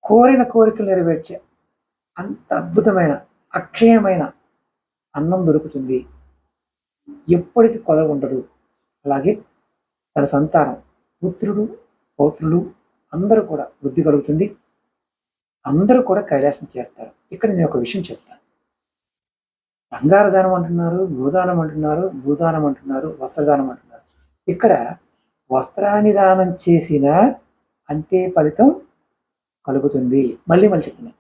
కోరిన కోరికలు నెరవేర్చే అంత అద్భుతమైన అక్షయమైన అన్నం దొరుకుతుంది. ఎప్పటికీ కొదవ ఉండదు. అలాగే తన సంతానం పుత్రుడు పౌత్రులు అందరూ కూడా వృద్ధి కలుగుతుంది. అందరూ కూడా కైలాసం చేరుతారు. ఇక్కడ నేను ఒక విషయం చెప్తాను. బంగారు దానం అంటున్నారు, గోదానం అంటున్నారు, భూదానం అంటున్నారు, వస్త్రదానం అంటున్నారు. ఇక్కడ వస్త్రాన్ని దానం చేసిన అంతే ఫలితం కలుగుతుంది. మళ్ళీ చెప్తున్నా,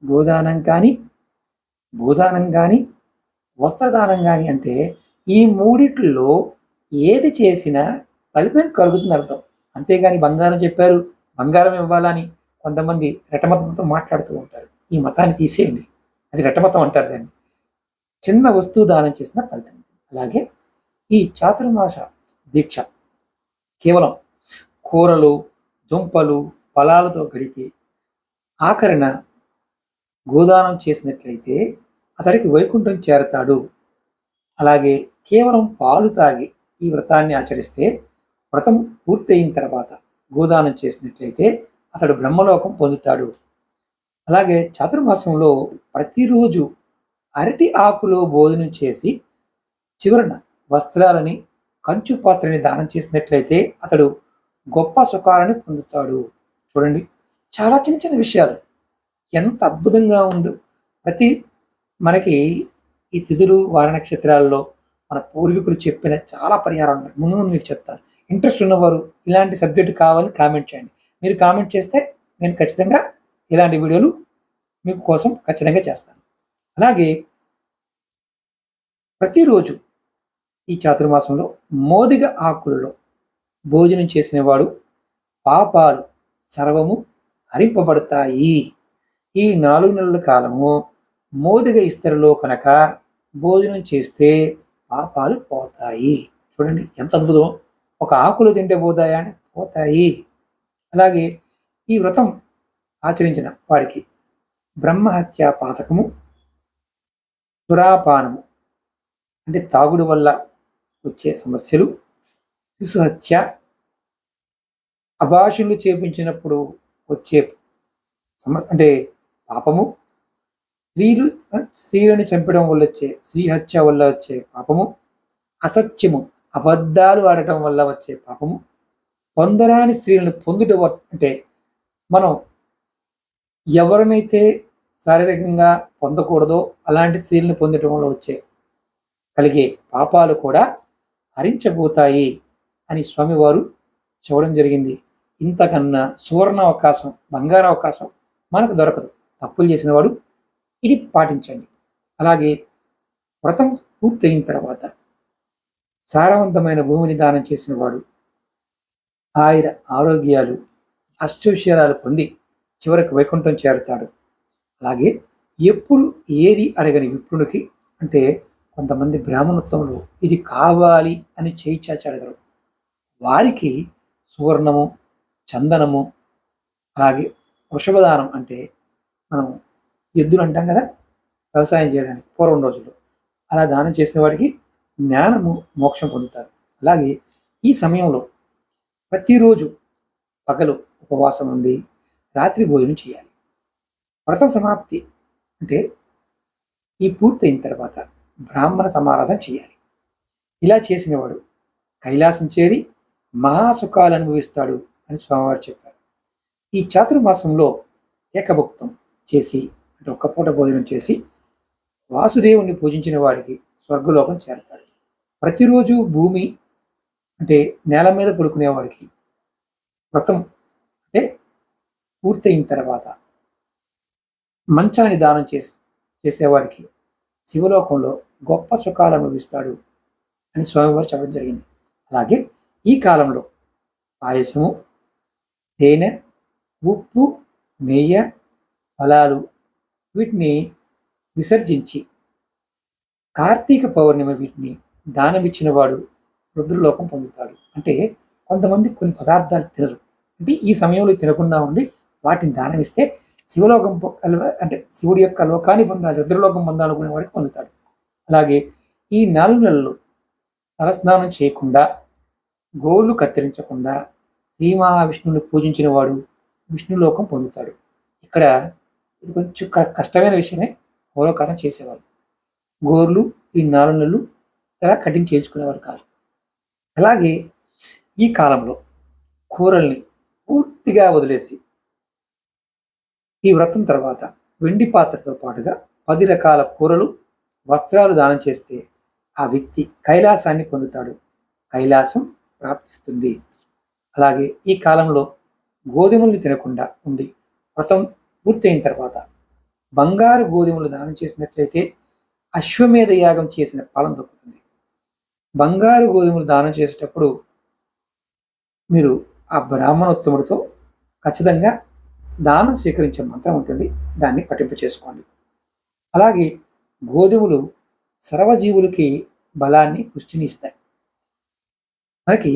గోదానం కానీ భూదానం కానీ వస్త్రదానం కానీ అంటే ఈ మూడిట్లో ఏది చేసినా ఫలితం కలుగుతుంది అర్థం. అంతేగాని బంగారం చెప్పారు, బంగారం ఇవ్వాలని కొంతమంది రెటమతంతో మాట్లాడుతూ ఉంటారు. ఈ మతాన్ని తీసేయండి, అది రెటమతం అంటారు దాన్ని. చిన్న వస్తువు దానం చేసిన ఫలితం. అలాగే ఈ చాతుర్మాస దీక్ష కేవలం కూరలు, దుంపలు, ఫలాలతో గడిపి ఆఖరణ గోదానం చేసినట్లయితే అతడికి వైకుంఠం చేరతాడు. అలాగే కేవలం పాలు తాగి ఈ వ్రతాన్ని ఆచరిస్తే వ్రతం పూర్తయిన తర్వాత గోదానం చేసినట్లయితే అతడు బ్రహ్మలోకం పొందుతాడు. అలాగే చాతుర్మాసంలో ప్రతిరోజు అరటి ఆకులో భోజనం చేసి చివరన వస్త్రాలని కంచు పాత్రని దానం చేసినట్లయితే అతడు గొప్ప సుఖాలను పొందుతాడు. చూడండి, చాలా చిన్న చిన్న విషయాలు ఎంత అద్భుతంగా ఉందో. మనకి ఈ తిథులు వార నక్షత్రాల్లో మన పూర్వీకులు చెప్పిన చాలా పరిహారాలు ఉన్నాయి. ముందు ముందు మీకు చెప్తాను. ఇంట్రెస్ట్ ఉన్నవారు ఇలాంటి సబ్జెక్టు కావాలని కామెంట్ చేయండి. మీరు కామెంట్ చేస్తే నేను ఖచ్చితంగా ఇలాంటి వీడియోలు మీకు కోసం ఖచ్చితంగా చేస్తాను. అలాగే ప్రతిరోజు ఈ చాతుర్మాసంలో మోదిగ ఆకులలో భోజనం చేసినవాడు పాపాలు సర్వము హరింపబడతాయి. ఈ 4 నెలల కాలము మోదిగ ఇస్తరిలో కనుక భోజనం చేస్తే పాపాలు పోతాయి. చూడండి ఎంత అద్భుతం. ఒక ఆకులు తింటే పోతాయా అని పోతాయి. అలాగే ఈ వ్రతం ఆచరించిన వాడికి బ్రహ్మహత్య పాతకము, సురాపానము అంటే తాగుడు వల్ల వచ్చే సమస్యలు, శిశుహత్య, అభాషణలు చేపించినప్పుడు వచ్చే సమస్య అంటే పాపము, స్త్రీలను చంపడం వల్ల వచ్చే స్త్రీహత్య వల్ల వచ్చే పాపము, అసత్యము అబద్ధాలు ఆడటం వల్ల వచ్చే పాపము, పొందరాని స్త్రీలను పొందుట అంటే మనం ఎవరినైతే శారీరకంగా పొందకూడదో అలాంటి స్త్రీలను పొందటం వల్ల కలిగే పాపాలు కూడా హరించబోతాయి అని స్వామివారు చెప్పడం జరిగింది. ఇంతకన్నా సువర్ణ అవకాశం, బంగారు అవకాశం మనకు దొరకదు. తప్పులు చేసిన వాడు ఇది పాటించండి. అలాగే వ్రతం పూర్తయిన తర్వాత సారవంతమైన భూమిని దానం చేసిన వాడు ఆరోగ్యాలు అష్టైశ్వర్యాలు పొంది చివరికి వైకుంఠం చేరుతాడు. అలాగే ఎప్పుడు ఏది అడగని విప్రునికి అంటే కొంతమంది బ్రాహ్మణత్వంలో ఇది కావాలి అని చేయి చాచి అడగరు. వారికి సువర్ణము, చందనము, అలాగే వృషభదానం అంటే మనం ఎద్దులు అంటాం కదా వ్యవసాయం చేయడానికి పూర్వం రోజుల్లో, అలా దానం చేసిన వాడికి జ్ఞానము, మోక్షం పొందుతారు. అలాగే ఈ సమయంలో ప్రతిరోజు పగలు ఉపవాసం ఉండి రాత్రి భోజనం చేయాలి. వ్రతం సమాప్తి అంటే ఈ పూర్తయిన తర్వాత బ్రాహ్మణ సమారాధన చేయాలి. ఇలా చేసినవాడు కైలాసం చేరి మహాసుఖాలు అనుభవిస్తాడు అని స్వామివారు చెప్పారు. ఈ చాతుర్మాసంలో ఏకభుక్తం చేసి అంటే ఒక్క పూట భోజనం చేసి వాసుదేవుణ్ణి పూజించిన వాడికి స్వర్గలోకం చేరతాడు. ప్రతిరోజు భూమి అంటే నేల మీద పడుకునేవాడికి వ్రతం అంటే పూర్తయిన తర్వాత మంచాన్ని దానం చేసేవాడికి శివలోకంలో గొప్ప సుఖాలు అనుభవిస్తాడు అని స్వామివారు చెప్పడం జరిగింది. అలాగే ఈ కాలంలో పాయసము, తేనె, ఉప్పు, నెయ్యి, ఫలాలు వీటిని విసర్జించి కార్తీక పౌర్ణమి వీటిని దానమిచ్చిన వాడు రుద్రలోకం పొందుతాడు. అంటే కొంతమంది కొన్ని పదార్థాలు తినరు, అంటే ఈ సమయంలో తినకుండా ఉండి వాటిని దానం ఇస్తే శివలోకం అంటే శివుడి యొక్క లోకాన్ని పొందాలి, రుద్రలోకం పొందాలనుకునే వాడికి పొందుతాడు. అలాగే ఈ 4 నెలలు తలస్నానం చేయకుండా, గోళ్ళు కత్తిరించకుండా శ్రీ మహావిష్ణువుని పూజించిన వాడు విష్ణులోకం పొందుతాడు. ఇక్కడ ఇది కొంచెం కష్టమైన విషయమే. పూర్వకాలం చేసేవారు గోర్లు ఈ 4 నెలలు ఇలా కటింగ్ చేసుకునేవారు కాదు. అలాగే ఈ కాలంలో కూరల్ని పూర్తిగా వదిలేసి ఈ వ్రతం తర్వాత వెండి పాత్రతో పాటుగా 10 రకాల కూరలు, వస్త్రాలు దానం చేస్తే ఆ వ్యక్తి కైలాసాన్ని పొందుతాడు, కైలాసం ప్రాప్తిస్తుంది. అలాగే ఈ కాలంలో గోధుమల్ని తినకుండా ఉండి వ్రతం పూర్తయిన తర్వాత బంగారు గోధుమలు దానం చేసినట్లయితే అశ్వమేధ యాగం చేసిన ఫలం దొరుకుతుంది. బంగారు గోధుమలు దానం చేసేటప్పుడు మీరు ఆ బ్రాహ్మణోత్తముడితో ఖచ్చితంగా దానం స్వీకరించే మంత్రం ఉంటుంది, దాన్ని పఠింప చేసుకోండి. అలాగే గోధుమలు సర్వజీవులకి బలాన్ని, పుష్టిని ఇస్తాయి. మనకి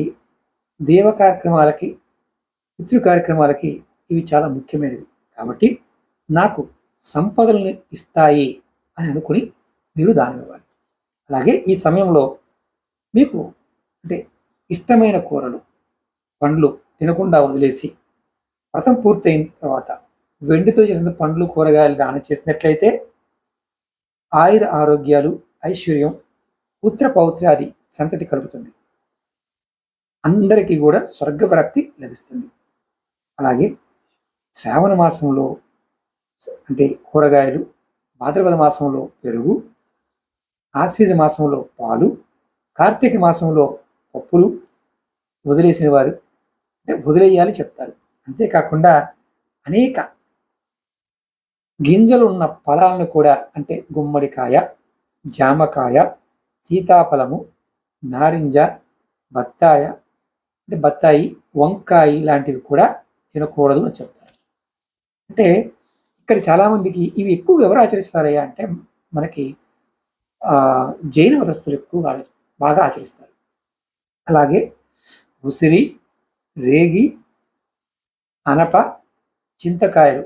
దేవ కార్యక్రమాలకి, పితృ కార్యక్రమాలకి ఇవి చాలా ముఖ్యమైనవి. కాబట్టి నాకు సంపదలను ఇస్తాయి అని అనుకుని మీరు దానం ఇవ్వాలి. అలాగే ఈ సమయంలో మీకు అంటే ఇష్టమైన కూరలు, పండ్లు తినకుండా వదిలేసి వ్రతం పూర్తయిన తర్వాత వెండితో చేసిన పండ్లు, కూరగాయలు దానం చేసినట్లయితే ఆయుర ఆరోగ్యాలు, ఐశ్వర్యం, పుత్ర పౌత్రాది సంతతి కలుగుతుంది. అందరికీ కూడా స్వర్గప్రాప్తి లభిస్తుంది. అలాగే శ్రావణ మాసంలో అంటే కూరగాయలు, భాద్రపద మాసంలో పెరుగు, ఆశ్వీజ మాసంలో పాలు, కార్తీక మాసంలో పప్పులు వదిలేసిన వారు అంటే వదిలేయాలి చెప్తారు. అంతేకాకుండా అనేక గింజలు ఉన్న ఫలాలను కూడా అంటే గుమ్మడికాయ, జామకాయ, సీతాఫలము, నారింజ, బత్తాయ అంటే బత్తాయి, వంకాయ లాంటివి కూడా తినకూడదు అని చెప్తారు. అంటే ఇక్కడ చాలామందికి ఇవి ఎక్కువ ఎవరు ఆచరిస్తారయ్యా అంటే మనకి జైన మతస్థులు ఎక్కువగా బాగా ఆచరిస్తారు. అలాగే ఉసిరి, రేగి, అనప, చింతకాయలు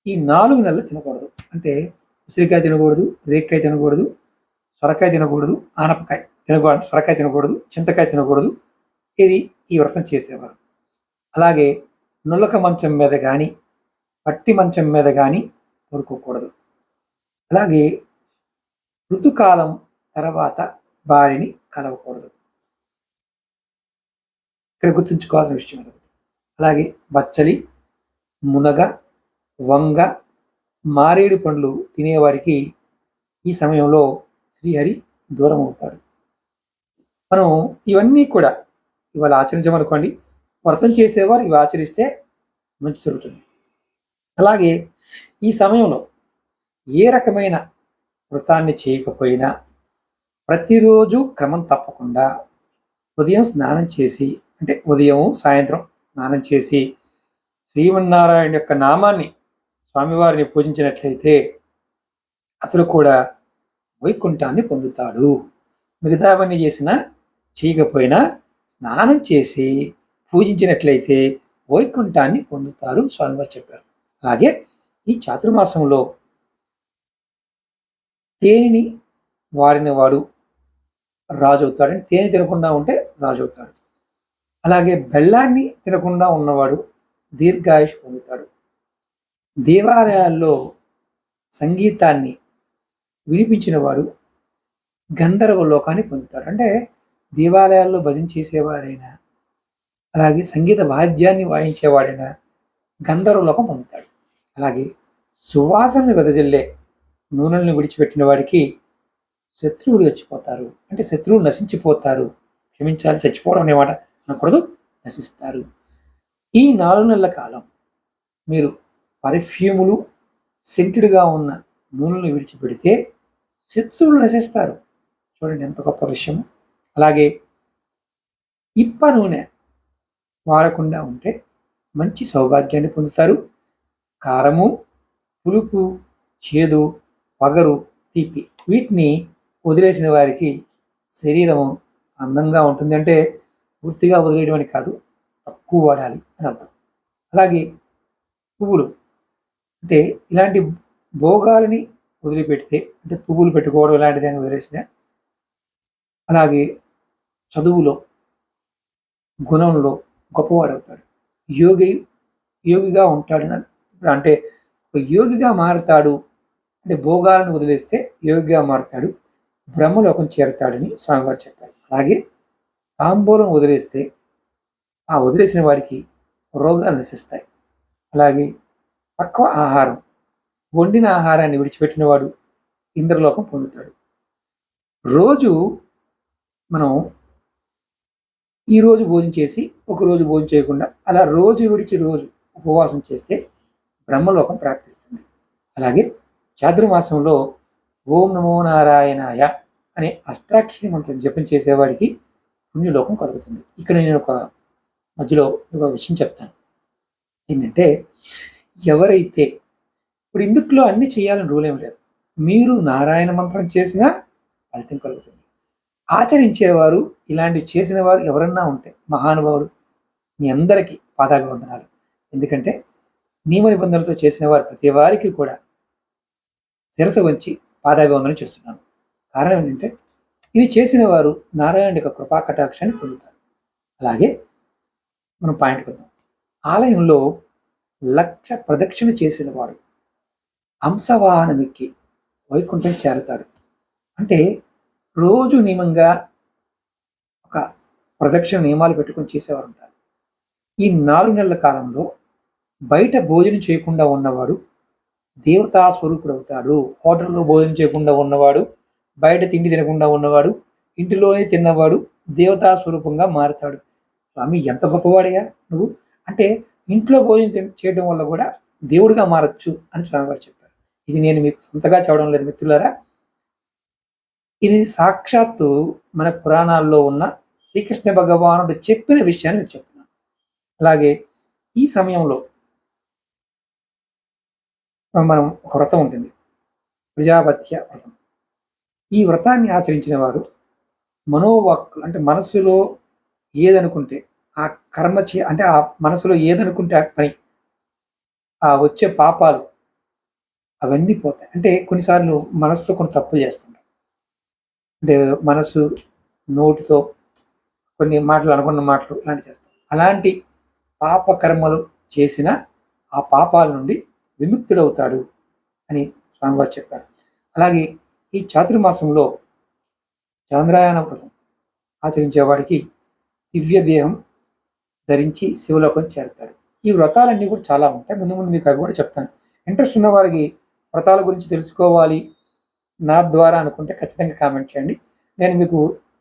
ఈ 4 నెలలు తినకూడదు. అంటే ఉసిరికాయ తినకూడదు, రేగికాయ తినకూడదు, సొరకాయ తినకూడదు, ఆనపకాయ తినకూడదు, సొరకాయ తినకూడదు, చింతకాయ తినకూడదు. ఇది ఈ వ్రతం చేసేవారు. అలాగే నులక మంచం మీద కానీ, పట్టి మంచం మీద కానీ పడుకోకూడదు. అలాగే ఋతుకాలం తర్వాత భార్యని కలవకూడదు. ఇక్కడ గుర్తుంచుకోవాల్సిన విషయం అది. అలాగే బచ్చలి, మునగ, వంగ, మారేడు పండ్లు తినేవాడికి ఈ సమయంలో శ్రీహరి దూరం అవుతాడు. మనం ఇవన్నీ కూడా ఇవాళ ఆచరించమనుకోండి, వ్రతం చేసేవారు ఇవి ఆచరిస్తే మంచి జరుగుతుంది. అలాగే ఈ సమయంలో ఏ రకమైన వ్రతాన్ని చేయకపోయినా ప్రతిరోజు క్రమం తప్పకుండా ఉదయం స్నానం చేసి అంటే ఉదయం సాయంత్రం స్నానం చేసి శ్రీమన్నారాయణ యొక్క నామాన్ని, స్వామివారిని పూజించినట్లయితే అతడు కూడా వైకుంఠాన్ని పొందుతాడు. మిగతావన్నీ చేసినా చేయకపోయినా స్నానం చేసి పూజించినట్లయితే వైకుంఠాన్ని పొందుతారు స్వామివారు చెప్పారు. అలాగే ఈ చాతుర్మాసంలో తేనెని వాడిన వాడు రాజు అవుతాడు. అంటే తేనె తినకుండా ఉంటే రాజు అవుతాడు. అలాగే బెల్లాన్ని తినకుండా ఉన్నవాడు దీర్ఘాయుష్ పొందుతాడు. దేవాలయాల్లో సంగీతాన్ని వినిపించిన వాడు గంధర్వ లోకాన్ని పొందుతాడు. అంటే దేవాలయాల్లో భజన చేసేవారైనా అలాగే సంగీత వాద్యాన్ని వాయించేవాడైనా గంధర్వ లోకం పొందుతాడు. అలాగే సువాసనను వెదజల్లే నూనెలను విడిచిపెట్టిన వాడికి శత్రువులు చచ్చిపోతారు. అంటే శత్రువులు నశించిపోతారు. క్షమించాలి, చచ్చిపోవడం అనేమాట అనకూడదు, నశిస్తారు. ఈ 4 నెలల కాలం మీరు పర్ఫ్యూములు, సెంటెడ్గా ఉన్న నూనెలను విడిచిపెడితే శత్రువులు నశిస్తారు. చూడండి ఎంత గొప్ప విషయం. అలాగే ఇప్ప నూనె వాడకుండా ఉంటే మంచి సౌభాగ్యాన్ని పొందుతారు. కారము, పులుపు, చేదు, పగరు, తీపి వీటిని వదిలేసిన వారికి శరీరము అందంగా ఉంటుంది. అంటే పూర్తిగా వదిలేయడం అని కాదు, తక్కువ వాడాలి అని అర్థం. అలాగే పువ్వులు, అంటే ఇలాంటి భోగాలని వదిలిపెడితే, అంటే పువ్వులు పెట్టుకోవడం ఇలాంటిదని వదిలేసిన, అలాగే చదువులో, గుణంలో గొప్పవాడవుతాడు. యోగి యోగిగా ఉంటాడని, అంటే ఒక యోగిగా మారతాడు. అంటే భోగాలను వదిలేస్తే యోగిగా మారతాడు, బ్రహ్మలోకం చేరతాడని స్వామివారు చెప్పారు. అలాగే తాంబూలం వదిలేస్తే ఆ వదిలేసిన వాడికి రోగాలు నశిస్తాయి. అలాగే తక్కువ ఆహారం, వండిన ఆహారాన్ని విడిచిపెట్టిన వాడు ఇంద్రలోకం పొందుతాడు. రోజు మనం ఈ రోజు భోజనం చేసి ఒకరోజు భోజనం చేయకుండా అలా రోజు విడిచి రోజు ఉపవాసం చేస్తే బ్రహ్మలోకం ప్రాప్తిస్తుంది. అలాగే చాతుర్మాసంలో ఓం నమో నారాయణాయ అనే అష్టాక్షరి మంత్రం జపం చేసేవాడికి పుణ్యలోకం కలుగుతుంది. ఇక్కడ నేను మధ్యలో ఒక విషయం చెప్తాను. ఏంటంటే, ఎవరైతే ఇప్పుడు ఇందుట్లో అన్ని చేయాలని రూల్ ఏం లేదు. మీరు నారాయణ మంత్రం చేసినా ఫలితం కలుగుతుంది. ఆచరించేవారు, ఇలాంటివి చేసిన వారు ఎవరన్నా ఉంటే మహానుభావులు, మీ అందరికీ పాదాభివందనాలు. ఎందుకంటే నియమ నిబంధనలతో చేసిన వారు ప్రతి వారికి కూడా శిరస వంచి పాదాభివందనం చేస్తున్నాను. కారణం ఏంటంటే, ఇది చేసిన వారు నారాయణ యొక్క కృపా కటాక్షాన్ని పొందుతారు. అలాగే మనం పాయింట్కి వద్దాం. ఆలయంలో 1,00,000 ప్రదక్షిణ చేసిన వాడు హంసవాహనమెక్కి వైకుంఠం చేరతాడు. అంటే రోజు నియమంగా ఒక ప్రదక్షిణ నియమాలు పెట్టుకొని చేసేవారు ఉంటారు. ఈ 4 నెలల కాలంలో బయట భోజనం చేయకుండా ఉన్నవాడు దేవతా స్వరూపుడు అవుతాడు. హోటల్లో భోజనం చేయకుండా ఉన్నవాడు, బయట తిండి తినకుండా ఉన్నవాడు, ఇంటిలోనే తిన్నవాడు దేవతా స్వరూపంగా మారుతాడు. స్వామి ఎంత గొప్పవాడయ్యా నువ్వు, అంటే ఇంట్లో భోజనం చేయడం వల్ల కూడా దేవుడిగా మారచ్చు అని స్వామివారు చెప్పారు. ఇది నేను మీకు సొంతగా చెప్పడం లేదు మిత్రులారా, ఇది సాక్షాత్తు మన పురాణాల్లో ఉన్న శ్రీకృష్ణ భగవానుడు చెప్పిన విషయాన్ని మీకు చెప్తున్నాను. అలాగే ఈ సమయంలో మనం ఒక వ్రతం ఉంటుంది, ప్రజాపత్య వ్రతం. ఈ వ్రతాన్ని ఆచరించిన వారు మనోవాక్కులు, అంటే మనసులో ఏదనుకుంటే ఆ కర్మ అంటే ఆ మనసులో ఏదనుకుంటే ఆ పని, ఆ వచ్చే పాపాలు అవన్నీ పోతాయి. అంటే కొన్నిసార్లు మనసులో కొన్ని తప్పులు చేస్తుంటాం. అంటే మనసు నోటితో కొన్ని మాటలు, అనుకున్న మాటలు ఇలాంటివి చేస్తాం. అలాంటి పాప కర్మలు చేసిన ఆ పాపాల నుండి విముక్తుడవుతాడు అని స్వామివారు చెప్పారు. అలాగే ఈ చాతుర్మాసంలో చాంద్రాయణ వ్రతం ఆచరించేవాడికి దివ్య దేహం ధరించి శివలోకం చేరుతాడు. ఈ వ్రతాలన్నీ కూడా చాలా ఉంటాయి. ముందు ముందు మీకు అవి కూడా చెప్తాను. ఇంట్రెస్ట్ ఉన్న వారికి వ్రతాల గురించి తెలుసుకోవాలి నా ద్వారా అనుకుంటే ఖచ్చితంగా కామెంట్ చేయండి. నేను మీకు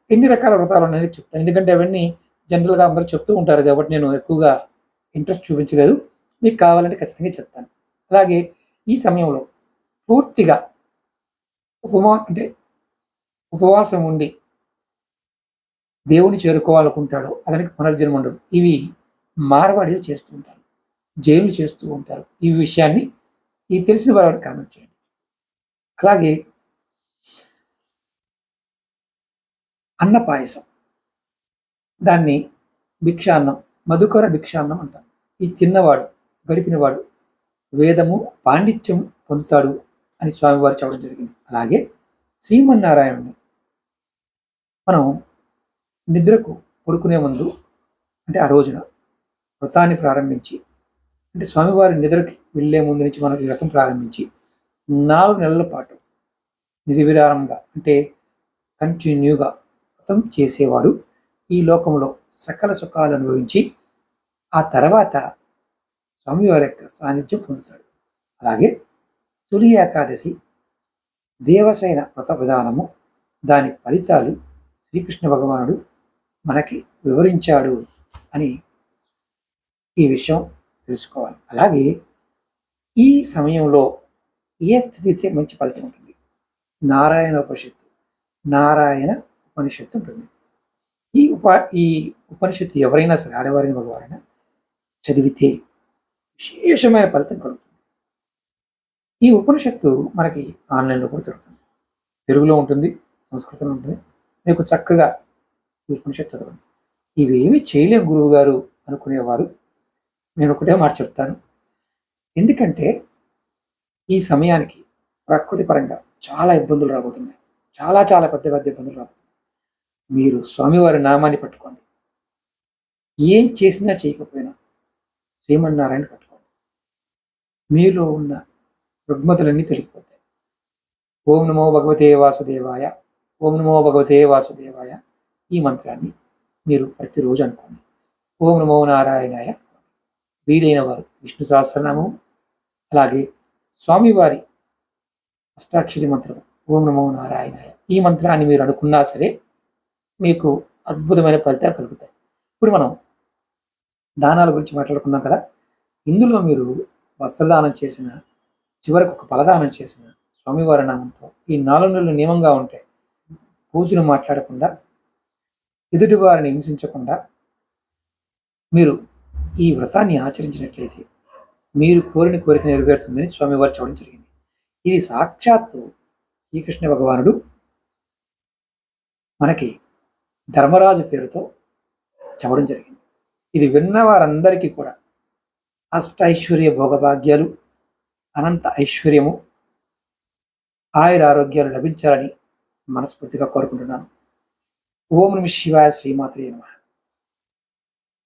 ఎన్ని రకాల వ్రతాలు ఉన్నాయో చెప్తాను. ఎందుకంటే అవన్నీ జనరల్గా అందరూ చెప్తూ ఉంటారు కాబట్టి నేను ఎక్కువగా ఇంట్రెస్ట్ చూపించలేదు. మీకు కావాలంటే ఖచ్చితంగా చెప్తాను. అలాగే ఈ సమయంలో పూర్తిగా ఉపవాసం ఉండి దేవుని చేరుకోవాలనుకుంటాడో అతనికి పునర్జన్మ ఉండదు. ఇవి మార్వాడీలు చేస్తూ ఉంటారు, జైలు చేస్తూ ఉంటారు. ఈ విషయాన్ని ఇది తెలిసిన వారు కామెంట్ చేయండి. అలాగే అన్న పాయసం, దాన్ని భిక్షాన్నం, మధుకర భిక్షాన్నం అంటారు. ఈ తిన్నవాడు, గడిపినవాడు వేదము పాండిత్యం పొందుతాడు అని స్వామివారు చెప్పడం జరిగింది. అలాగే శ్రీమన్నారాయణుని మనం నిద్రకు పడుకునే ముందు, అంటే ఆ రోజున వ్రతాన్ని ప్రారంభించి, అంటే స్వామివారి నిద్రకి వెళ్ళే ముందు నుంచి మనం ఈ వ్రతం ప్రారంభించి 4 నెలల పాటు నిర్విరామంగా, అంటే కంటిన్యూగా వ్రతం చేసేవాడు ఈ లోకంలో సకల సుఖాలు అనుభవించి ఆ తర్వాత స్వామివారి యొక్క సాన్నిధ్యం పొందుతాడు. అలాగే తొలి ఏకాదశి దేవసేన వ్రత విధానము, దాని ఫలితాలు శ్రీకృష్ణ భగవానుడు మనకి వివరించాడు అని ఈ విషయం తెలుసుకోవాలి. అలాగే ఈ సమయంలో ఏ చదివితే మంచి ఫలితం ఉంటుంది? నారాయణ ఉపనిషత్తు ఉంటుంది. ఈ ఉపనిషత్తు ఎవరైనా సరే, ఆడవారైనా మగవారైనా చదివితే విశేషమైన ఫలితం కలుగుతుంది. ఈ ఉపనిషత్తు మనకి ఆన్లైన్లో కూడా దొరుకుతుంది. తెలుగులో ఉంటుంది, సంస్కృతంలో ఉంటుంది. మీకు చక్కగా ఈ ఉపనిషత్తు చదవండి. ఇవేమి చేయలేం గురువు గారు అనుకునేవారు నేను ఒకటే మాట చెప్తాను. ఎందుకంటే ఈ సమయానికి ప్రకృతి పరంగా చాలా ఇబ్బందులు రాబోతున్నాయి. చాలా చాలా పెద్ద పెద్ద ఇబ్బందులు రాబోతున్నాయి. మీరు స్వామివారి నామాన్ని పట్టుకోండి. ఏం చేసినా చేయకపోయినా శ్రీమన్నారాయణ పట్టుకోండి. మీలో ఉన్న రుగ్మతలన్నీ తొలగిపోతాయి. ఓం నమో భగవతే వాసుదేవాయ, ఓం నమో భగవతే వాసుదేవాయ ఈ మంత్రాన్ని మీరు ప్రతిరోజు అనుకోండి. ఓం నమో నారాయణాయ. వీలైన వారు విష్ణు సహస్రనామం, అలాగే స్వామివారి అష్టాక్షరి మంత్రం ఓం నమో నారాయణాయ ఈ మంత్రాన్ని మీరు అనుకున్నా సరే మీకు అద్భుతమైన ఫలితాలు కలుగుతాయి. ఇప్పుడు మనం దానాల గురించి మాట్లాడుకున్నాం కదా. ఇందులో మీరు వస్త్రదానం చేసిన, చివరికి ఒక ఫలదానం చేసిన స్వామివారి నామంతో ఈ 4 నెలలు నియమంగా ఉంటే పూజను మాట్లాడకుండా, ఎదుటి వారిని హింసించకుండా మీరు ఈ వ్రతాన్ని ఆచరించినట్లయితే మీరు కోరిన కోరిక నెరవేరుతుందని స్వామివారు చెప్పడం జరిగింది. ఇది సాక్షాత్తు శ్రీకృష్ణ భగవానుడు మనకి ధర్మరాజు పేరుతో చెప్పడం జరిగింది. ఇది విన్న వారందరికీ కూడా అష్టైశ్వర్య భోగభాగ్యాలు, అనంత ఐశ్వర్యము, ఆయురారోగ్యాలు లభించాలని మనస్ఫూర్తిగా కోరుకుంటున్నాను. ఓం నమః శివాయ. శ్రీమాత్రే నమః.